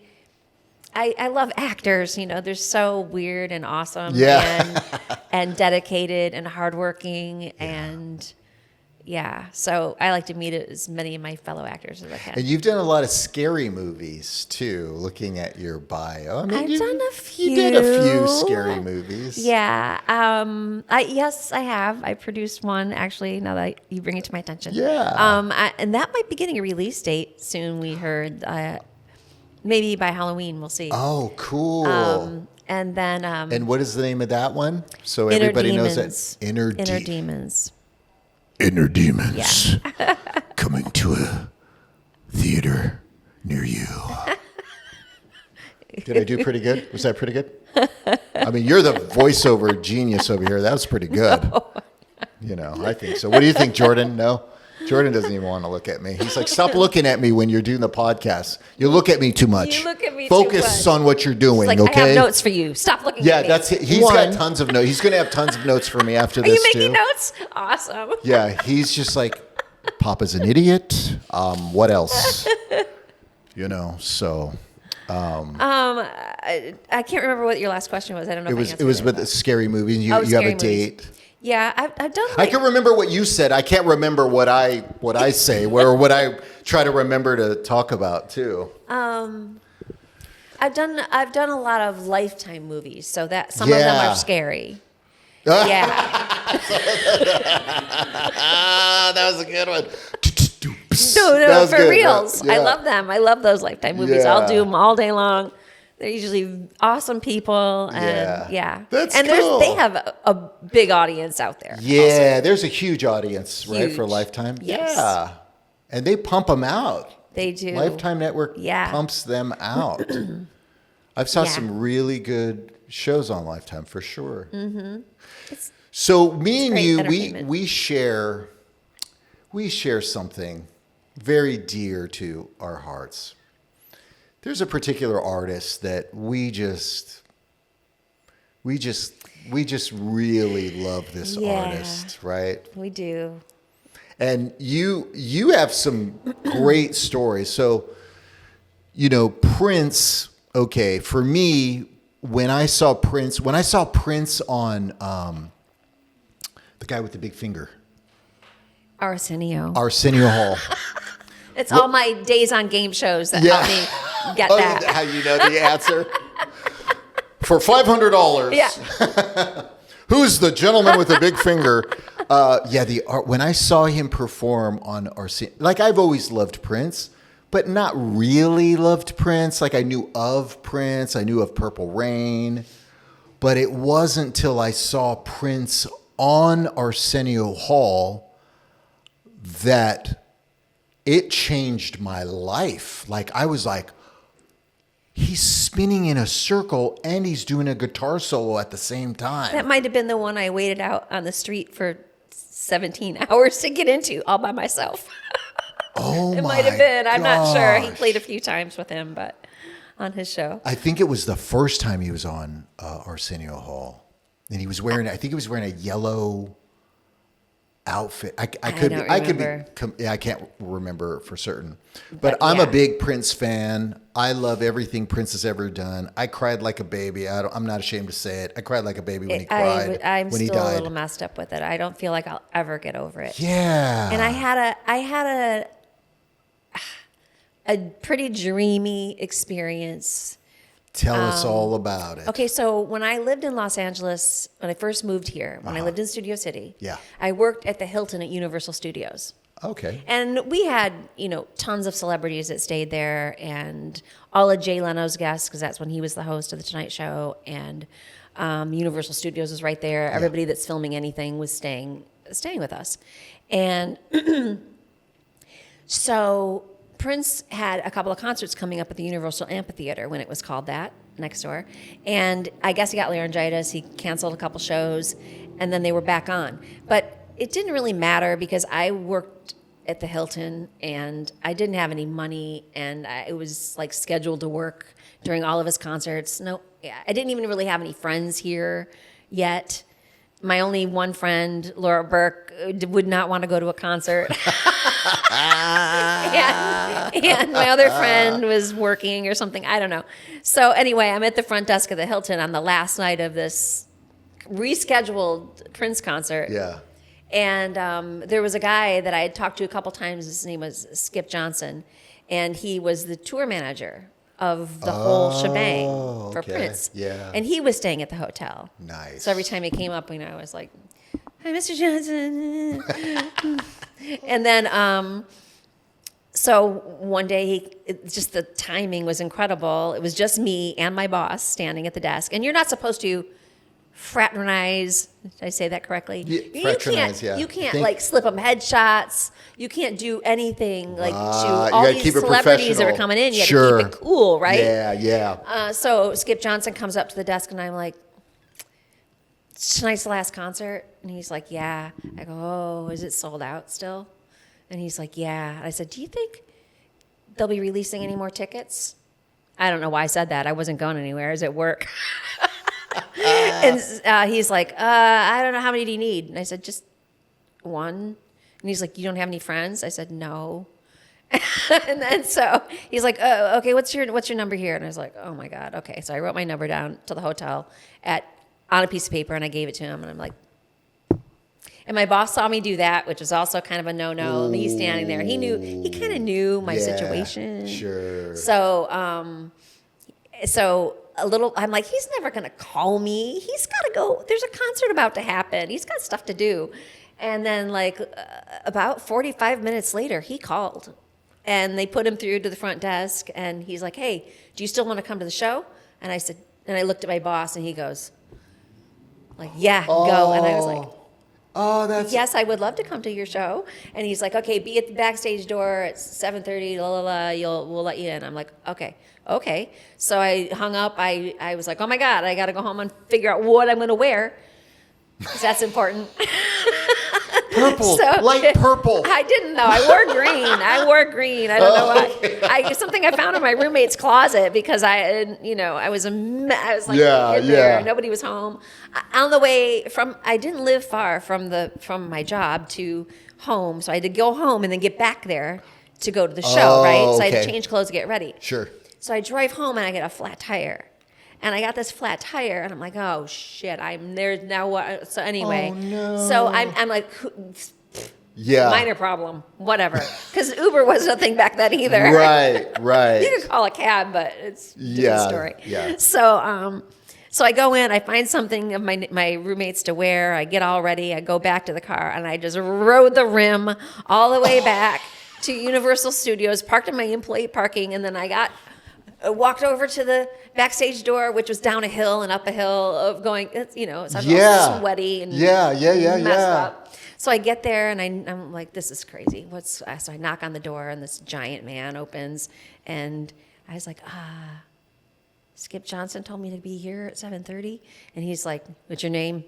S2: I love actors. They're so weird and awesome.
S1: Yeah.
S2: and dedicated and hardworking and. Yeah, so I like to meet as many of my fellow actors as I can.
S1: And you've done a lot of scary movies too. Looking at your bio, I mean,
S2: I've done a few.
S1: You did a few scary movies.
S2: Yeah. Yes, I have. I produced one actually. Now that you bring it to my attention.
S1: Yeah.
S2: And that might be getting a release date soon. We heard maybe by Halloween. We'll see.
S1: Oh, cool.
S2: And then
S1: and what is the name of that one? So
S2: Inner
S1: everybody knows
S2: Demons.
S1: that Inner
S2: Demons.
S1: Inner Demons coming to a theater near you. Did I do pretty good? Was that pretty good? I mean, you're the voiceover genius over here. That was pretty good. I think so. What do you think, Jordan? No? Jordan doesn't even want to look at me. He's like, stop looking at me when you're doing the podcast. You look at me too much.
S2: You look at me
S1: Focus
S2: too much.
S1: on what you're doing,
S2: Like,
S1: okay?
S2: I have notes for you. Stop looking at me.
S1: That's it. He's got tons of notes. He's going to have tons of notes for me after
S2: Are
S1: this,
S2: you making
S1: too.
S2: notes? Awesome.
S1: Yeah, he's just like, Papa's an idiot. What else? So...
S2: I can't remember what your last question was. I don't know.
S1: It was with a scary movie. You have
S2: scary
S1: a date.
S2: Yeah, I've done.
S1: I can remember what you said. I can't remember what I say or what I try to remember to talk about too.
S2: I've done a lot of Lifetime movies, so that some of them are scary. Yeah.
S1: That was a good one.
S2: No, for reals.
S1: Yeah.
S2: I love them. I love those Lifetime movies.
S1: Yeah.
S2: I'll do them all day long. They're usually awesome people, and
S1: That's
S2: and
S1: cool.
S2: they have a big audience out there.
S1: Yeah, there's a huge audience, right, for
S2: Huge.
S1: Lifetime.
S2: Yes.
S1: Yeah, and they pump them out.
S2: They do.
S1: Lifetime Network pumps them out. I've saw some really good shows on Lifetime for sure. Mm-hmm. So me and you, we share something very dear to our hearts. There's a particular artist that we just really love this artist, right?
S2: We do.
S1: And you have some great stories. So, Prince, okay, for me, when I saw Prince on the guy with the big finger.
S2: Arsenio
S1: Hall.
S2: It's all my days on game shows that help me get that.
S1: How you know the answer? For $500.
S2: Yeah.
S1: Who's the gentleman with the big finger? When I saw him perform on Arsenio, like I've always loved Prince, but not really loved Prince. Like I knew of Prince, I knew of Purple Rain, but it wasn't till I saw Prince on Arsenio Hall that it changed my life. Like I was like, he's spinning in a circle and he's doing a guitar solo at the same time.
S2: That might have been the one I waited out on the street for 17 hours to get into all by myself.
S1: Oh,
S2: it
S1: my
S2: might have been. I'm not sure. He
S1: gosh.
S2: played a few times with him, but on his show.
S1: I think it was the first time he was on Arsenio Hall, and he was wearing. I think he was wearing a yellow outfit. I could
S2: don't
S1: be. I could
S2: remember.
S1: be. I can't remember for certain. But I'm a big Prince fan. I love everything Prince has ever done. I cried like a baby. I'm not ashamed to say it. I cried like a baby when he cried
S2: I'm
S1: when he
S2: still a
S1: died.
S2: little messed up with it. I don't feel like I'll ever get over it.
S1: Yeah.
S2: And I had a pretty dreamy experience.
S1: Tell us all about it.
S2: Okay, so when I lived in Los Angeles, when I first moved here, when I lived in Studio City,
S1: Yeah.
S2: I worked at the Hilton at Universal Studios.
S1: Okay.
S2: And we had, tons of celebrities that stayed there, and all of Jay Leno's guests, because that's when he was the host of The Tonight Show, and Universal Studios was right there. Everybody that's filming anything was staying with us. And so Prince had a couple of concerts coming up at the Universal Amphitheater when it was called that, next door. And I guess he got laryngitis. He canceled a couple shows, and then they were back on. But it didn't really matter because I worked at the Hilton, and I didn't have any money, and it was like scheduled to work during all of his concerts. No, I didn't even really have any friends here yet. My only one friend, Laura Burke, would not want to go to a concert. and my other friend was working or something. I don't know. So anyway, I'm at the front desk of the Hilton on the last night of this rescheduled Prince concert.
S1: Yeah.
S2: And there was a guy that I had talked to a couple times. His name was Skip Johnson. And he was the tour manager of the whole shebang for
S1: okay.
S2: Prince.
S1: Yeah.
S2: And he was staying at the hotel.
S1: Nice.
S2: So every time he came up, I was like, "Hi, Mr. Johnson." And then, so one day, just the timing was incredible. It was just me and my boss standing at the desk. And you're not supposed to fraternize. Did I say that correctly?
S1: Fraternize,
S2: You can't like slip them headshots. You can't do anything like to
S1: you
S2: all
S1: gotta
S2: these
S1: keep it
S2: celebrities that are
S1: professional.
S2: coming in. You got to
S1: Sure.
S2: keep it cool, right?
S1: Yeah.
S2: So Skip Johnson comes up to the desk, and I'm like, "Tonight's the last concert?" And he's like, "Yeah." I go, "Oh, is it sold out still?" And he's like, "Yeah." And I said, "Do you think they'll be releasing any more tickets?" I don't know why I said that. I wasn't going anywhere. I was at work. And he's like, "I don't know. How many do you need?" And I said, "Just one." And he's like, "You don't have any friends?" I said, "No." And then so he's like, "Oh, okay. What's your number here?" And I was like, "Oh my God. Okay." So I wrote my number down to the hotel on a piece of paper, and I gave it to him. And I'm like, and my boss saw me do that, which was also kind of a no-no. And he's standing there. He kind of knew my situation.
S1: Sure.
S2: So, I'm like, he's never going to call me. He's got to go. There's a concert about to happen. He's got stuff to do. And then about 45 minutes later, he called, and they put him through to the front desk, and he's like, "Hey, do you still want to come to the show?" And I said, and I looked at my boss, and he goes, like, "Yeah, go." And I was like,
S1: "Oh, that's
S2: "Yes, I would love to come to your show." And he's like, "Okay, be at the backstage door at 7:30. We'll let you in." I'm like, "Okay." So I hung up. I was like, "Oh my God, I got to go home and figure out what I'm going to wear, because that's important."
S1: purple, light purple.
S2: I didn't know. I wore green. I don't know why. Something I found in my roommate's closet because I was in there. Nobody was home. On the way I didn't live far from my job to home, so I had to go home and then get back there to go to the show, right? So I had to change clothes to get ready.
S1: Sure.
S2: So I drive home and I get a flat tire. And I got this flat tire, and I'm like, "Oh shit, I'm there now." What? So anyway,
S1: Oh, no.
S2: So I'm like,
S1: Yeah.
S2: minor problem, whatever. Because Uber was nothing back then either.
S1: Right.
S2: You could call a cab, but it's a different story.
S1: Yeah.
S2: So I go in, I find something of my roommates to wear. I get all ready. I go back to the car, and I just rode the rim all the way back to Universal Studios, parked in my employee parking, and then I walked over to the backstage door, which was down a hill and up a hill of going, you know, it's all sweaty and messed up. So I get there and I'm like, this is crazy. So I knock on the door and this giant man opens and I was like, Skip Johnson told me to be here at 7:30. And he's like, what's your name?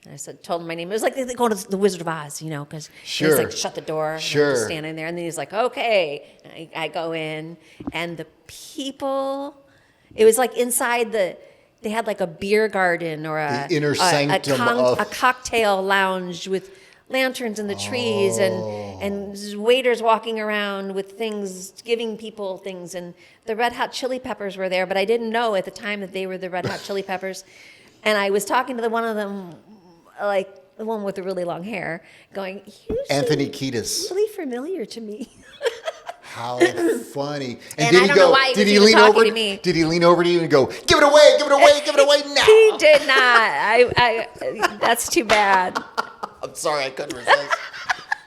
S2: And I told him my name. It was like going to the Wizard of Oz, you know, because he's like, shut the door. And I'm just standing there. And then he's like, okay. And I go in, and the people, it was like inside they had like a beer garden or
S1: the inner sanctum
S2: a cocktail lounge with lanterns in the trees and waiters walking around with things, giving people things. And the Red Hot Chili Peppers were there, but I didn't know at the time that they were the Red Hot Chili Peppers. And I was talking to one of them, like the one with the really long hair, going,
S1: Anthony Kiedis.
S2: Really familiar to me.
S1: How funny. And
S2: did I don't know why he was talking to me.
S1: Did he lean over to you and go, give it away, give it away, give it away now?
S2: He did not. I that's too bad.
S1: I'm sorry, I couldn't resist.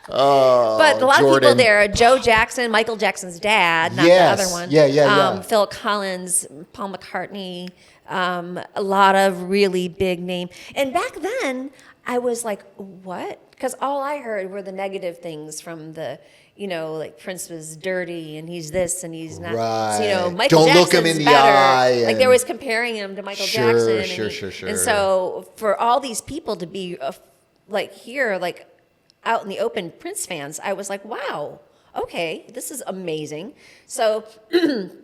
S2: But a lot of people there, Joe Jackson, Michael Jackson's dad, not the other one.
S1: Yeah.
S2: Phil Collins, Paul McCartney, a lot of really big name. And back then, I was like, what? Because all I heard were the negative things from the, you know, like Prince was dirty and he's this and he's not.
S1: Right.
S2: So, you know, Michael Jackson's
S1: look him in the
S2: better.
S1: eye.
S2: Like they were always comparing him to Michael Jackson.
S1: Sure.
S2: And so for all these people to be like here, like out in the open Prince fans, I was like, wow, okay, this is amazing. So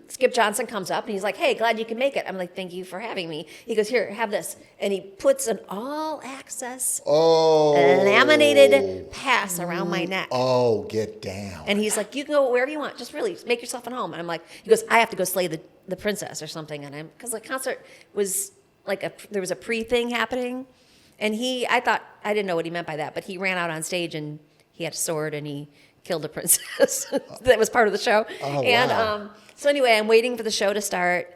S2: Skip Johnson comes up and he's like, hey, glad you can make it. I'm like, thank you for having me. He goes, here, have this. And he puts an all access laminated pass around my neck.
S1: Oh, get down.
S2: And he's like, you can go wherever you want. Just really make yourself at home. And I'm like, he goes, I have to go slay the princess or something. And because the concert was like there was a pre-thing happening. And I didn't know what he meant by that, but he ran out on stage and he had a sword and he killed a princess. That was part of the show.
S1: Oh,
S2: and
S1: wow.
S2: So anyway, I'm waiting for the show to start.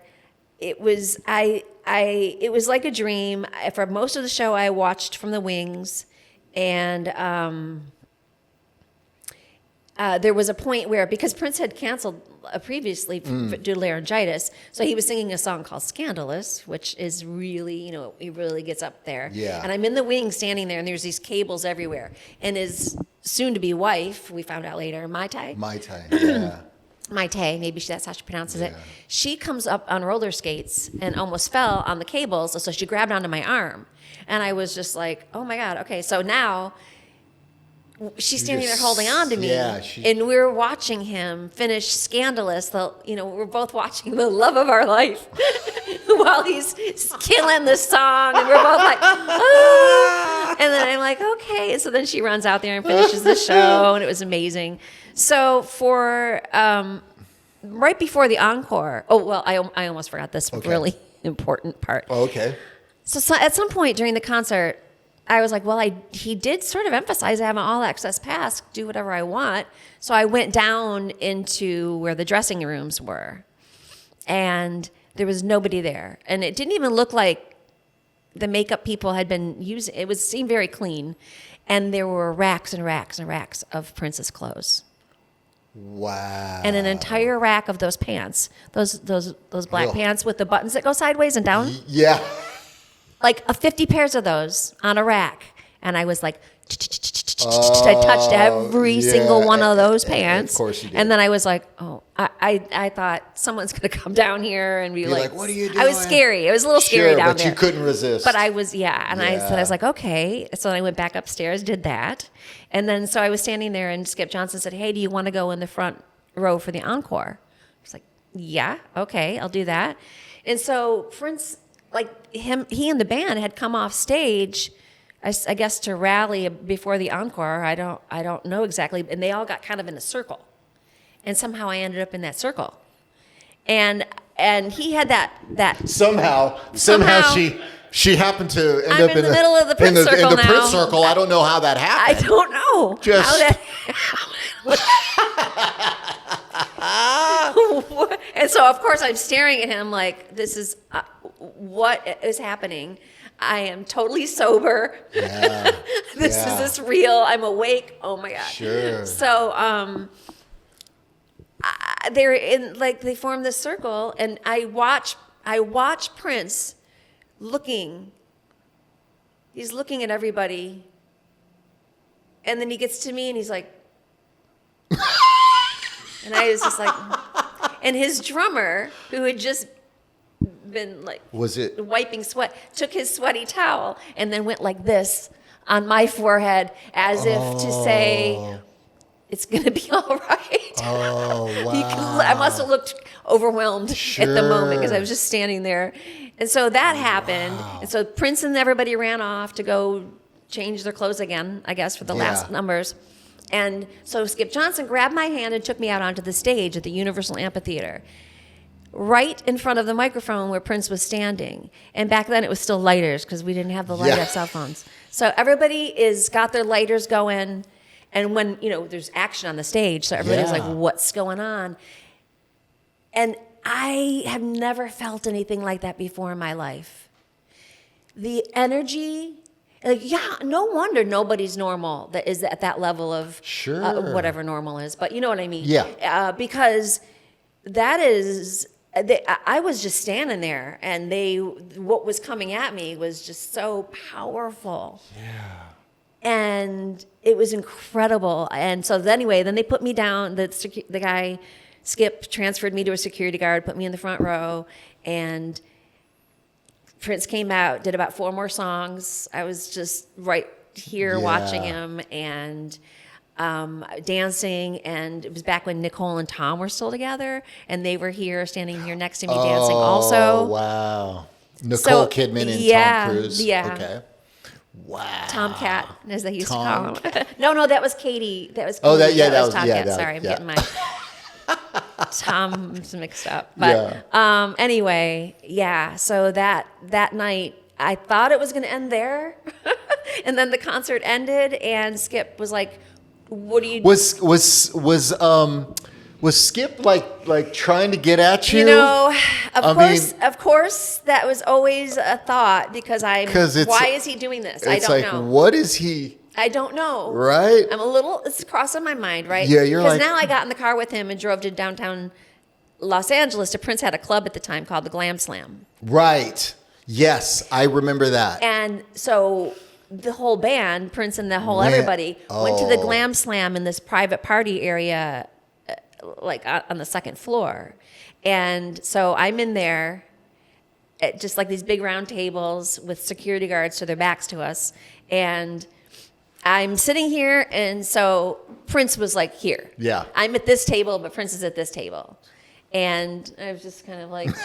S2: It was it was like a dream. For most of the show, I watched from the wings, and there was a point where, because Prince had canceled previously due to laryngitis, so he was singing a song called "Scandalous," which is really, you know, he really gets up there.
S1: Yeah.
S2: And I'm in the wings standing there, and there's these cables everywhere. And his soon-to-be wife, we found out later, Mai Tai, yeah. Mai Tai, maybe that's how she pronounces it. She comes up on roller skates and almost fell on the cables, so she grabbed onto my arm. And I was just like, oh my God, okay. So now she's standing there holding on to me, and we're watching him finish Scandalous. We're both watching the love of our life while he's killing this song, and we're both like, ah! And then I'm like, okay. So then she runs out there and finishes the show, and it was amazing. So for right before the encore, I almost forgot this really important part.
S1: Oh, okay.
S2: So at some point during the concert, I was like, well, he did sort of emphasize I have an all-access pass, do whatever I want. So I went down into where the dressing rooms were, and there was nobody there. And it didn't even look like the makeup people had been using. It seemed very clean. And there were racks and racks and racks of Prince's clothes.
S1: Wow.
S2: And an entire rack of those pants, those black pants with the buttons that go sideways and down.
S1: Yeah.
S2: Like 50 pairs of those on a rack. And I was like, I touched every single one of those pants.
S1: Of course you did.
S2: And then I was like, oh, I thought someone's going to come down here and be like,
S1: what are you doing?
S2: I was scary. It was a little scary down there.
S1: But you couldn't resist.
S2: But I was, And I said, I was like, okay. So then I went back upstairs, did that. And then so I was standing there and Skip Johnson said, hey, do you want to go in the front row for the encore? I was like, yeah, okay, I'll do that. And so Prince, he and the band had come off stage, I guess, to rally before the encore. I don't know exactly. And they all got kind of in a circle. And somehow I ended up in that circle. And he had that
S1: somehow she happened to end up
S2: in the middle of the Prince circle
S1: in the
S2: now.
S1: Prince circle. I don't know how that happened.
S2: I don't know how that And so, of course, I'm staring at him like, this is what is happening. I am totally sober.
S1: Yeah.
S2: Is this real? I'm awake. Oh my God.
S1: Sure.
S2: So they're in, like, they form this circle, and I watch Prince looking. He's looking at everybody, and then he gets to me, and he's like, and I was just like, and his drummer, who had just been like,
S1: Was it?
S2: wiping sweat, took his sweaty towel and then went like this on my forehead, as if to say, it's going to be all right.
S1: Oh, wow.
S2: I must have looked overwhelmed at the moment because I
S1: Sure.
S2: was just standing there. And so that happened. And so Prince and everybody ran off to go change their clothes again, I guess, for the last
S1: Yeah.
S2: numbers. And so Skip Johnson grabbed my hand and took me out onto the stage at the Universal Amphitheater, right in front of the microphone where Prince was standing. And back then it was still lighters because we didn't have the light up cell phones. So everybody got their lighters going. And when, there's action on the stage, so everybody's like, what's going on? And I have never felt anything like that before in my life. The energy, no wonder nobody's normal that is at that level of
S1: Sure.
S2: whatever normal is. But you know what I mean?
S1: Yeah.
S2: Because that is, I was just standing there, and what was coming at me was just so powerful.
S1: Yeah.
S2: And it was incredible. And so anyway, then they put me down. The guy, Skip, transferred me to a security guard, put me in the front row, and Prince came out, did about 4 more songs. I was just right here watching him and dancing. And it was back when Nicole and Tom were still together, and they were here, standing here next to me, dancing also.
S1: Oh, wow. Nicole Kidman and Tom Cruise.
S2: Yeah.
S1: Okay. Wow.
S2: Tomcat, as they used to
S1: Tom.
S2: call him. No, that was Katie. That was Katie.
S1: Oh, that was
S2: Tomcat.
S1: that,
S2: Sorry, I'm
S1: yeah.
S2: getting my Tom's mixed up. But anyway, so that night, I thought it was going to end there, and then the concert ended, and Skip was like, "What do you?"
S1: Was Skip like trying to get at you?
S2: Of course, that was always a thought because why is he doing this? I don't know.
S1: What is he?
S2: I don't know.
S1: Right?
S2: It's crossing my mind, right?
S1: Yeah, you're like.
S2: Because now I got in the car with him and drove to downtown Los Angeles. Prince had a club at the time called the Glam Slam.
S1: Right. Yes, I remember that.
S2: And so the whole band, Prince and the whole everybody, went to the Glam Slam in this private party area, like on the second floor. And so I'm in there at just like these big round tables with security guards to their backs to us. And I'm sitting here, and so Prince was like here.
S1: Yeah.
S2: I'm at this table, but Prince is at this table. And I was just kind of like, how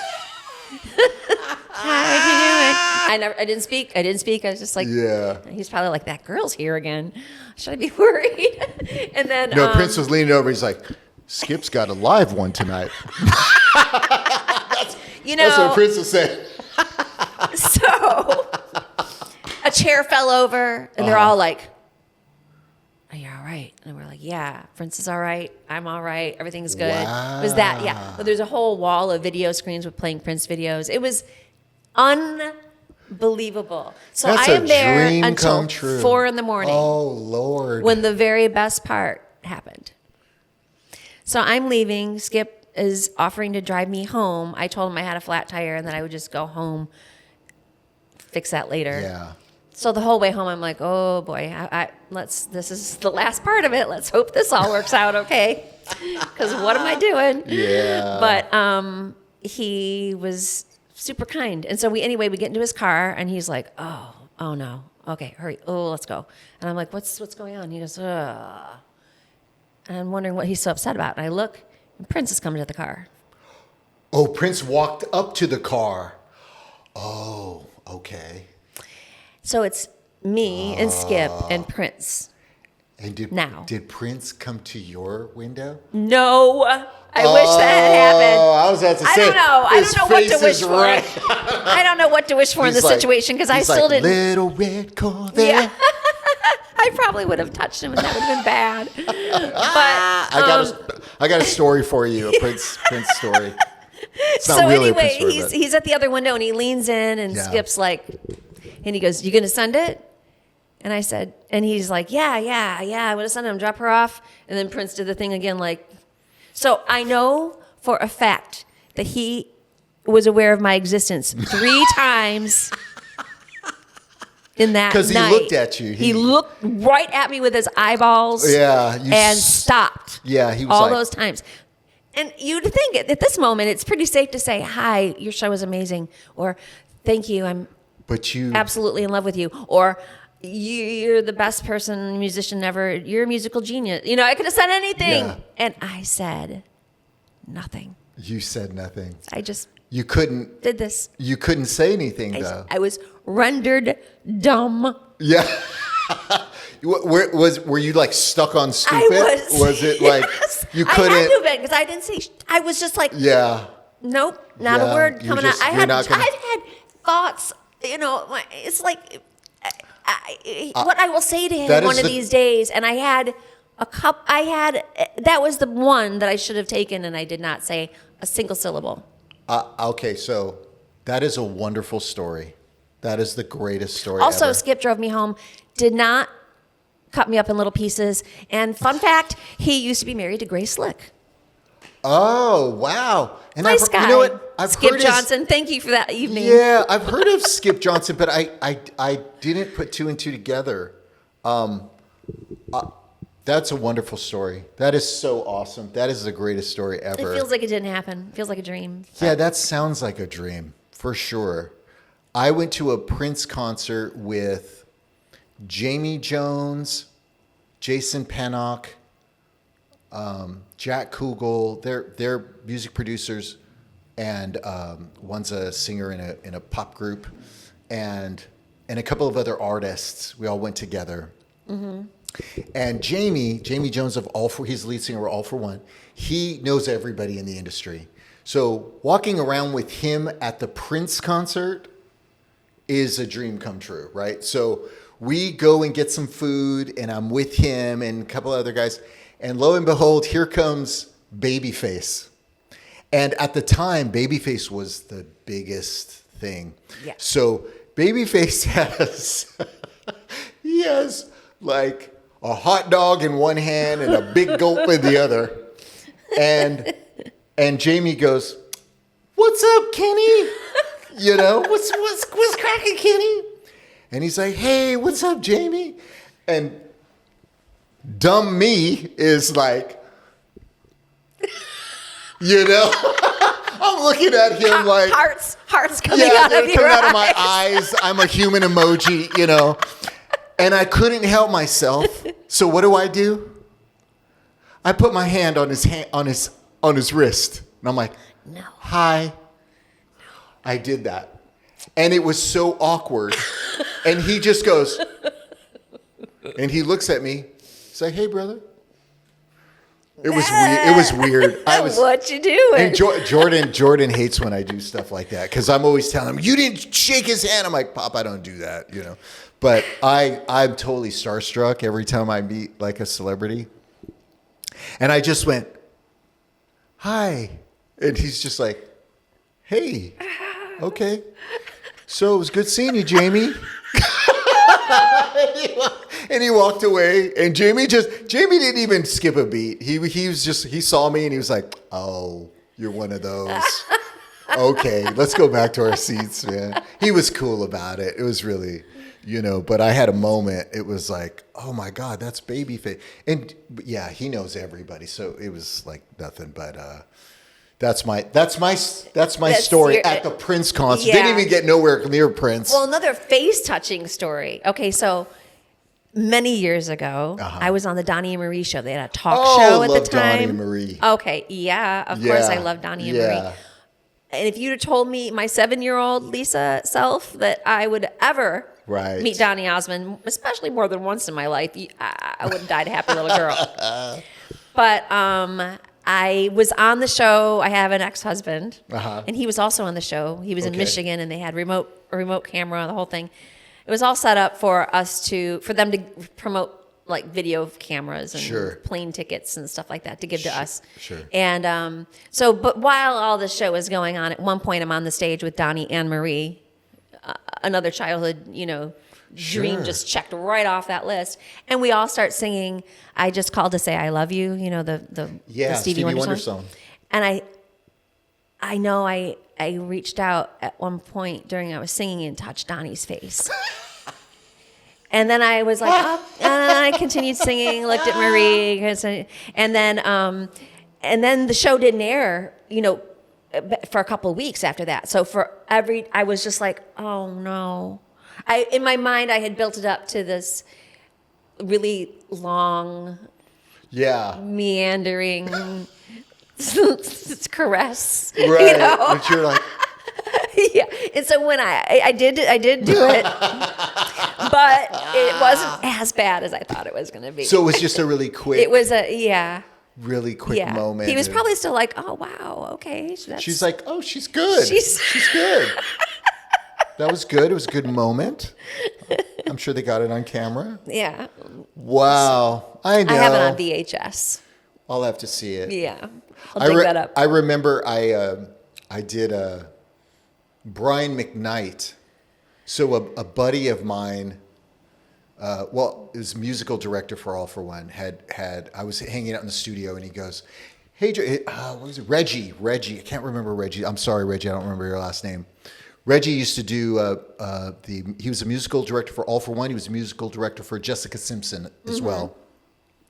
S2: are you doing? I didn't speak. I was just like, he's probably like, that girl's here again. Should I be worried? And then
S1: No, Prince was leaning over. He's like, Skip's got a live one tonight. That's what Prince was saying.
S2: So a chair fell over, and they're all like, "Are you all right?" And we're like, "Yeah, Prince is all right. I'm all right. Everything's good."
S1: Wow.
S2: It was that? Yeah. But there's a whole wall of video screens with playing Prince videos. It was unbelievable. So
S1: That's
S2: I am
S1: a
S2: there
S1: dream
S2: until
S1: come true.
S2: 4 a.m.
S1: Oh, Lord.
S2: when the very best part happened. So I'm leaving. Skip is offering to drive me home. I told him I had a flat tire and that I would just go home, fix that later.
S1: Yeah.
S2: So the whole way home, I'm like, oh boy, this is the last part of it. Let's hope this all works out okay. Because what am I doing?
S1: Yeah.
S2: But he was super kind. And so we get into his car, and he's like, oh no. Okay, hurry. Oh, let's go. And I'm like, what's going on? He goes, ugh. And I'm wondering what he's so upset about. And I look, and Prince is coming to the car.
S1: Oh, Prince walked up to the car. Oh, okay.
S2: So it's me and Skip and Prince.
S1: And did Prince come to your window?
S2: No. I wish that had happened.
S1: Oh, I was about to say.
S2: I don't know. I don't know what to wish for.
S1: Right.
S2: I don't know what to wish for in this situation because I still didn't.
S1: Little red Corvette.
S2: Yeah. I probably would have touched him, and that would have been bad. But
S1: I got a story for you, a Prince story. It's not
S2: so
S1: really
S2: anyway,
S1: a Prince story,
S2: he's at the other window, and he leans in, and Skip's like, and he goes, "You gonna send it?" And I said, and he's like, yeah, I would have sent him, drop her off. And then Prince did the thing again, like, So I know for a fact that he was aware of my existence 3 times in that night.
S1: Because he looked at you.
S2: He looked right at me with his eyeballs.
S1: Yeah.
S2: And stopped.
S1: Yeah, he was
S2: all
S1: like,
S2: those times. And you'd think at this moment, it's pretty safe to say, hi, your show was amazing. Or thank you, I'm absolutely in love with you. Or you're the best person, musician ever. You're a musical genius. You know, I could have said anything.
S1: Yeah.
S2: And I said nothing.
S1: You said nothing.
S2: I just
S1: You couldn't
S2: did this.
S1: You couldn't say anything though.
S2: I was rendered dumb.
S1: Yeah. Were you like stuck on stupid?
S2: I
S1: was it like
S2: yes.
S1: you couldn't?
S2: I had to have been because I didn't say. I was just like,
S1: yeah.
S2: Nope, not a word
S1: you
S2: coming
S1: just-
S2: out.
S1: you're not gonna-
S2: I've had thoughts. You know, it's like what I will say to him one of these days, and I had a cup. That was the one that I should have taken, and I did not say a single syllable.
S1: Okay, so that is a wonderful story. That is the greatest story
S2: Also,
S1: ever.
S2: Skip drove me home. Did not cut me up in little pieces. And fun fact, he used to be married to Grace Slick.
S1: Oh, wow. And
S2: Nice guy.
S1: You know what? I've
S2: Skip
S1: heard
S2: Johnson, thank you for that evening.
S1: Yeah, I've heard of Skip Johnson, but I didn't put 2 and 2 together. That's a wonderful story. That is so awesome. That is the greatest story ever.
S2: It feels like it didn't happen. It feels like a dream.
S1: Yeah, that sounds like a dream, for sure. I went to a Prince concert with Jamie Jones, Jason Pennock, Jack Kugel. They're music producers, and one's a singer in a pop group, and a couple of other artists. We all went together. Mm-hmm. And Jamie Jones he's the lead singer of All For One. He knows everybody in the industry. So walking around with him at the Prince concert is a dream come true, right? So we go and get some food, and I'm with him and a couple other guys. And lo and behold, here comes Babyface. And at the time, Babyface was the biggest thing.
S2: Yeah.
S1: So Babyface has like a hot dog in one hand and a big gulp in the other. And Jamie goes, "What's up, Kenny? You know, what's cracking, Kenny?" And he's like, "Hey, what's up, Jamie?" And dumb me is like, you know, I'm looking at him like
S2: hearts coming out of your
S1: coming out of my
S2: eyes.
S1: eyes. I'm a human emoji, you know, and I couldn't help myself. So what do? I put my hand on his wrist, and I'm like,
S2: No.
S1: "Hi." I did that, and it was so awkward. And he just goes, and he looks at me. He's like, "Hey, brother." It was weird. It was weird.
S2: What you doing?
S1: And Jordan hates when I do stuff like that because I'm always telling him, "You didn't shake his hand." I'm like, "Pop, I don't do that," you know. But I'm totally starstruck every time I meet like a celebrity. And I just went, "Hi," and he's just like, "Hey, okay. So it was good seeing you, Jamie." And he walked away, and Jamie didn't even skip a beat. He saw me and he was like, "Oh, you're one of those. Okay, let's go back to our seats, man." He was cool about it. It was really, you know, but I had a moment. It was like, "Oh my God, that's Babyface." And yeah, he knows everybody. So it was like nothing, but that's my story at the Prince concert.
S2: Yeah.
S1: Didn't even get nowhere near Prince.
S2: Well, another face-touching story. Okay, so many years ago, I was on the Donnie and Marie show. They had a talk show at the
S1: love
S2: time.
S1: Donnie and Marie.
S2: Okay, yeah, of course I love Donnie and Marie. And if you'd have told me, my 7-year-old Lisa self, that I would ever meet Donny Osmond, especially more than once in my life, I would have died a happy little girl. But I was on the show. I have an ex-husband, and he was also on the show. He was in Michigan, and they had a remote camera, the whole thing. It was all set up for them to promote like video cameras and plane tickets and stuff like that to give to us.
S1: Sure.
S2: And but while all this show was going on, at one point I'm on the stage with Donnie and Marie, another childhood, dream just checked right off that list. And we all start singing I Just Called to Say I Love You, you know, the Stevie Wonder song. And I know I reached out at one point during I was singing and touched Donnie's face. And then I was like, and I continued singing, looked at Marie, and then the show didn't air, you know, for a couple of weeks after that. So I was just like, oh no. In my mind, I had built it up to this really long, meandering caress,
S1: right?
S2: You know?
S1: But you're like,
S2: yeah. And so when I did do it, but it wasn't as bad as I thought it was going to be.
S1: so it was just a really quick.
S2: It was
S1: really quick moment.
S2: He was probably still like, oh wow, okay.
S1: She's like, oh, she's good. She's good. That was good. It was a good moment. I'm sure they got it on camera.
S2: Yeah.
S1: Wow. I know.
S2: I have it on VHS.
S1: I'll have to see it.
S2: Yeah. I'll dig that up.
S1: I remember I did Brian McKnight. So a buddy of mine, it was musical director for All for One, I was hanging out in the studio and he goes, hey, what was it? Reggie. I can't remember Reggie. I'm sorry, Reggie. I don't remember your last name. Reggie used to do he was a musical director for All for One. He was a musical director for Jessica Simpson as well.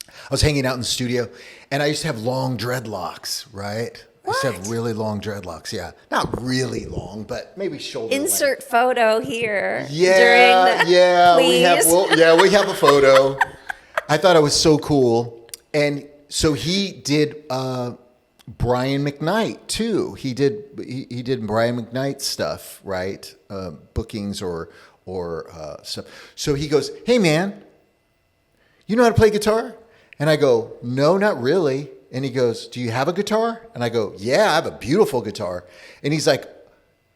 S1: I was hanging out in the studio, and I used to have long dreadlocks, right? I used to have really long dreadlocks, yeah. Not really long, but maybe shoulder
S2: Insert
S1: length.
S2: Photo here.
S1: Yeah,
S2: please.
S1: We have a photo. I thought I was so cool. And so he did Brian McKnight too. He did Brian McKnight stuff, right? Bookings or stuff. So he goes, hey man, you know how to play guitar? And I go, no, not really. And he goes, do you have a guitar? And I go, yeah, I have a beautiful guitar. And he's like,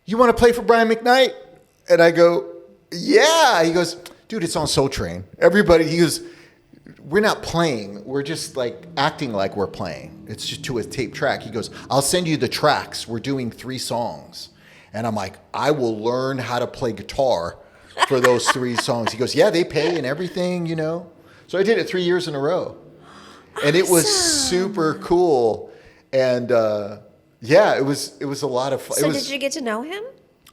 S1: you want to play for Brian McKnight? And I go, yeah. He goes, dude, it's on Soul Train. He goes, we're not playing. We're just like acting like we're playing. It's just to a tape track. He goes, I'll send you the tracks. We're doing 3 songs. And I'm like, I will learn how to play guitar for those 3 songs. He goes, yeah, they pay and everything, you know. So I did it 3 years in a row. And it was super cool. And it was a lot of fun.
S2: So did you get to know him?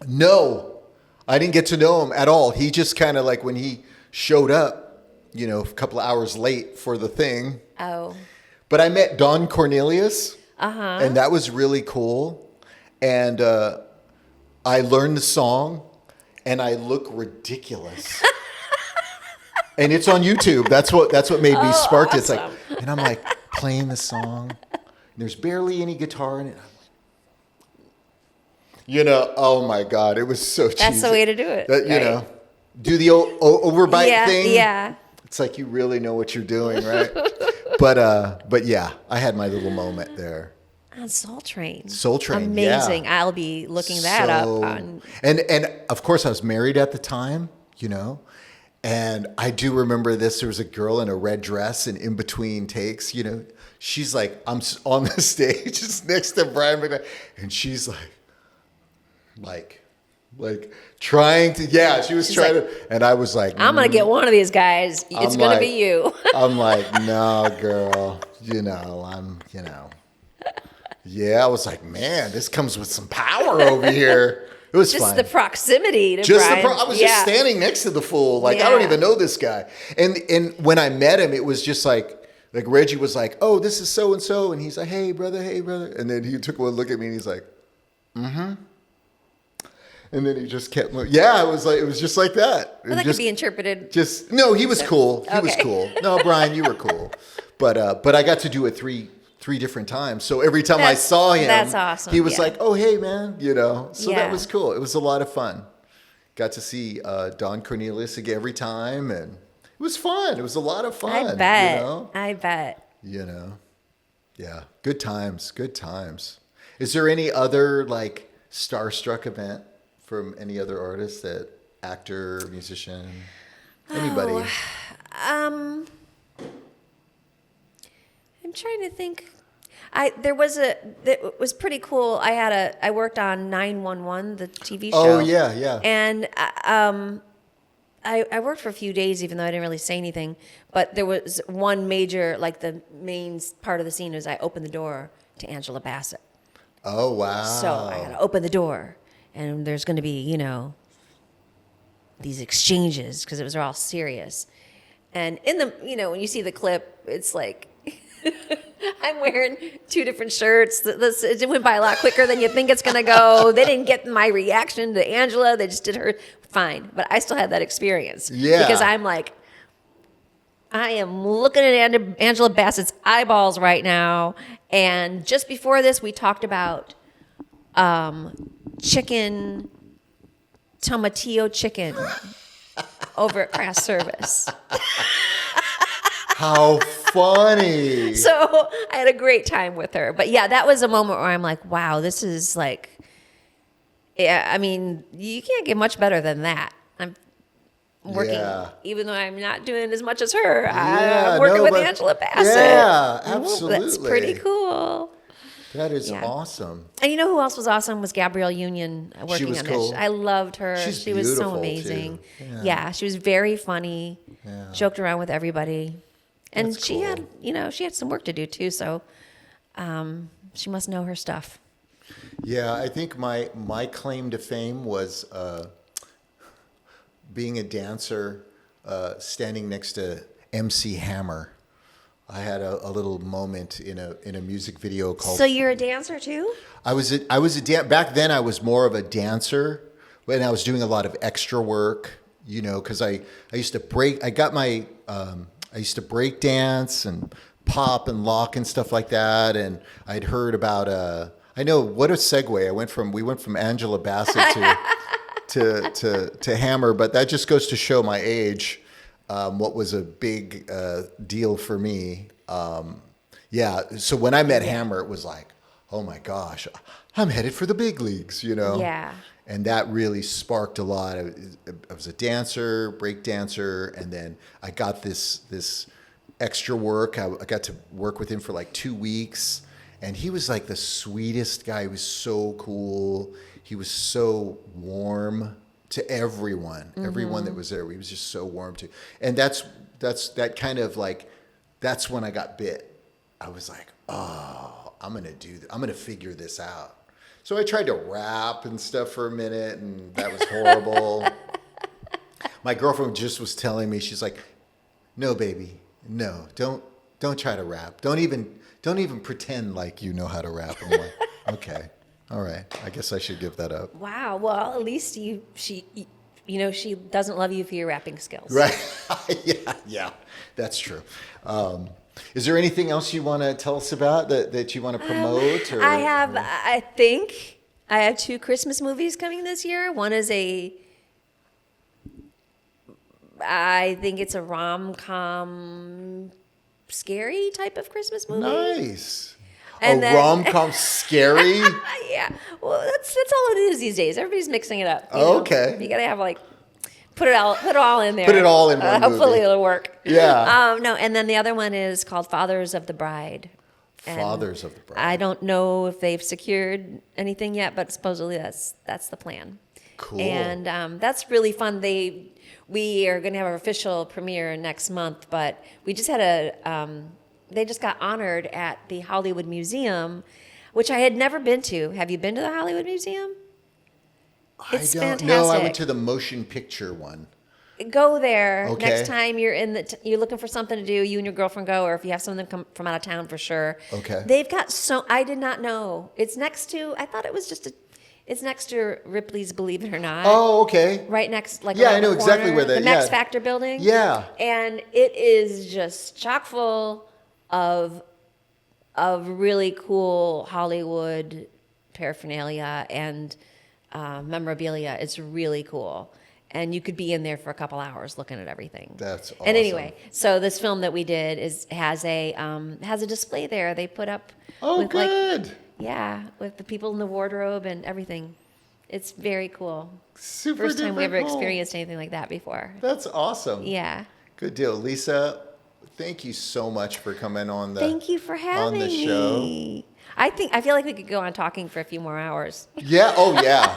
S1: No, I didn't get to know him at all. He just kind of like when he showed up, you know, a couple of hours late for the thing.
S2: Oh.
S1: But I met Don Cornelius. And that was really cool. And I learned the song and I look ridiculous. And it's on YouTube. That's what made me spark it. It's like, and I'm like playing the song. And there's barely any guitar in it. I'm like, you know, oh my God, it was so cheesy.
S2: That's the way to do it.
S1: You know, do the overbite thing.
S2: Yeah.
S1: It's like you really know what you're doing, right? but yeah, I had my little moment there.
S2: On Soul Train.
S1: Soul Train,
S2: amazing.
S1: yeah.
S2: I'll be looking that up.
S1: And of course, I was married at the time, you know. And I do remember this. There was a girl in a red dress, and in between takes, you know, she's like, I'm on the stage just next to Brian McKnight, and she's like trying to, she was trying to, and I was like,
S2: I'm going to get one of these guys. It's going to be you.
S1: I'm like, no, girl, I was like, man, this comes with some power over here. It was
S2: just
S1: fun.
S2: The proximity to Brian.
S1: I was just standing next to the fool. Like, I don't even know this guy. And when I met him, it was just like Reggie was like, oh, this is so-and-so. And he's like, hey, brother. And then he took one look at me and he's like, mm-hmm. And then he just kept moving. Yeah, it was just like that.
S2: Well, that could be interpreted.
S1: No, he was cool. He was cool. No, Brian, you were cool. But I got to do it three different times. So every time I saw him,
S2: that's awesome.
S1: He was like, oh, hey, man, you know. So that was cool. It was a lot of fun. Got to see Don Cornelius again every time. And it was fun. It was a lot of fun.
S2: I bet.
S1: You know?
S2: I bet.
S1: You know. Yeah. Good times. Good times. Is there any other like starstruck event from any other artist, that actor, musician, anybody?
S2: I'm trying to think. It was pretty cool. I worked on 911, the TV show.
S1: Oh yeah.
S2: And I worked for a few days, even though I didn't really say anything. But there was one major, like the main part of the scene was I opened the door to Angela Bassett.
S1: Oh, wow.
S2: So I got to open the door, and there's going to be, these exchanges because it was all serious. And in the, when you see the clip, it's like I'm wearing 2 different shirts. It went by a lot quicker than you think it's going to go. They didn't get my reaction to Angela. They just did her fine. But I still had that experience.
S1: Yeah.
S2: Because I'm like, I am looking at Angela Bassett's eyeballs right now. And just before this, we talked about chicken, tomatillo chicken over at craft service.
S1: How funny.
S2: So I had a great time with her. But yeah, that was a moment where I'm like, wow, this is like, yeah, I mean, you can't get much better than that. I'm working, even though I'm not doing as much as her. I'm working with Angela Bassett.
S1: Yeah, absolutely.
S2: That's pretty cool.
S1: That is awesome.
S2: And you know who else was awesome was Gabrielle Union working
S1: she was
S2: on
S1: cool.
S2: this. I loved her.
S1: She
S2: was so amazing. Yeah, she was very funny.
S1: Yeah.
S2: Joked around with everybody. And
S1: That's
S2: she
S1: cool.
S2: had, she had some work to do too, so she must know her stuff.
S1: Yeah, I think my claim to fame was being a dancer, standing next to MC Hammer. I had a little moment in a music video called.
S2: So you're a dancer too?
S1: I was back then. I was more of a dancer, and I was doing a lot of extra work. Because I used to break. I got my. I used to break dance and pop and lock and stuff like that. And I'd heard about. I know what a segue. We went from Angela Bassett to Hammer, but that just goes to show my age. What was a big deal for me. So when I met Hammer, it was like, oh my gosh, I'm headed for the big leagues,
S2: Yeah.
S1: And that really sparked a lot. I was a dancer, break dancer, and then I got this extra work. I got to work with him for like 2 weeks, and he was like the sweetest guy. He was so cool. He was so warm to everyone that was there. He was just so warm to, and that's that kind of like, that's when I got bit. I was like, oh, I'm gonna figure this out. So I tried to rap and stuff for a minute, and that was horrible. My girlfriend just was telling me, she's like, no, baby, no, don't try to rap. Don't even pretend like you know how to rap. I'm like, okay. All right. I guess I should give that up.
S2: Wow. Well, at least she doesn't love you for your rapping skills.
S1: Right. Yeah. That's true. Is there anything else you want to tell us about that you want to promote? Or?
S2: I think I have 2 Christmas movies coming this year. One is I think it's a rom-com scary type of Christmas movie.
S1: Nice.
S2: And
S1: a rom-com scary?
S2: Yeah. Well, that's all it is these days. Everybody's mixing it up.
S1: Okay.
S2: You got to have put it all in there.
S1: Put it all in one
S2: Hopefully
S1: movie.
S2: it'll work.
S1: Yeah.
S2: No, and then the other one is called Fathers of the Bride. And
S1: Fathers of the Bride.
S2: I don't know if they've secured anything yet, but supposedly that's the plan.
S1: Cool.
S2: And that's really fun. We are going to have our official premiere next month, but we just had they just got honored at the Hollywood Museum, which I had never been to. Have you been to the Hollywood Museum? It's fantastic.
S1: No, I went to the motion picture one.
S2: Go there
S1: Okay.
S2: next time you're you're looking for something to do. You and your girlfriend go, or if you have someone come from out of town, for sure.
S1: Okay.
S2: They've got I did not know it's next to. I thought it was it's next to Ripley's Believe It or Not.
S1: Oh, okay.
S2: Right next,
S1: Yeah, I
S2: around
S1: know
S2: the
S1: exactly
S2: corner,
S1: where
S2: the
S1: that-
S2: Max
S1: yeah.
S2: Factor building.
S1: Yeah.
S2: And it is just chock full of really cool Hollywood paraphernalia and memorabilia. It's really cool. And you could be in there for a couple hours looking at everything.
S1: That's awesome.
S2: And anyway, so this film that we did has a display there. They put up.
S1: Oh,
S2: with
S1: good.
S2: with the people in the wardrobe and everything. It's very cool.
S1: Super
S2: First time we ever
S1: cool.
S2: experienced anything like that before.
S1: That's awesome.
S2: Yeah.
S1: Good deal. Lisa, thank you so much for coming on the
S2: Thank you for having
S1: the show.
S2: me. I feel like we could go on talking for a few more hours.
S1: Yeah. Oh, yeah.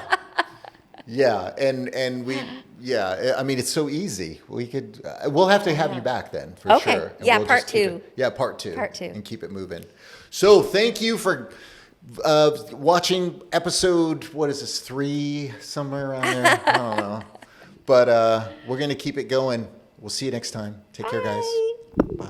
S1: Yeah, and we, yeah, I mean, it's so easy. We could, we'll have to have you back then, for
S2: Okay.
S1: sure. And
S2: Yeah,
S1: we'll
S2: part
S1: just keep
S2: two.
S1: it- Yeah, part two.
S2: Part two.
S1: And keep it moving. So thank you for watching episode, what is this, 3, somewhere around there? I don't know. But we're going to keep it going. We'll see you next time. Take care, guys. Bye.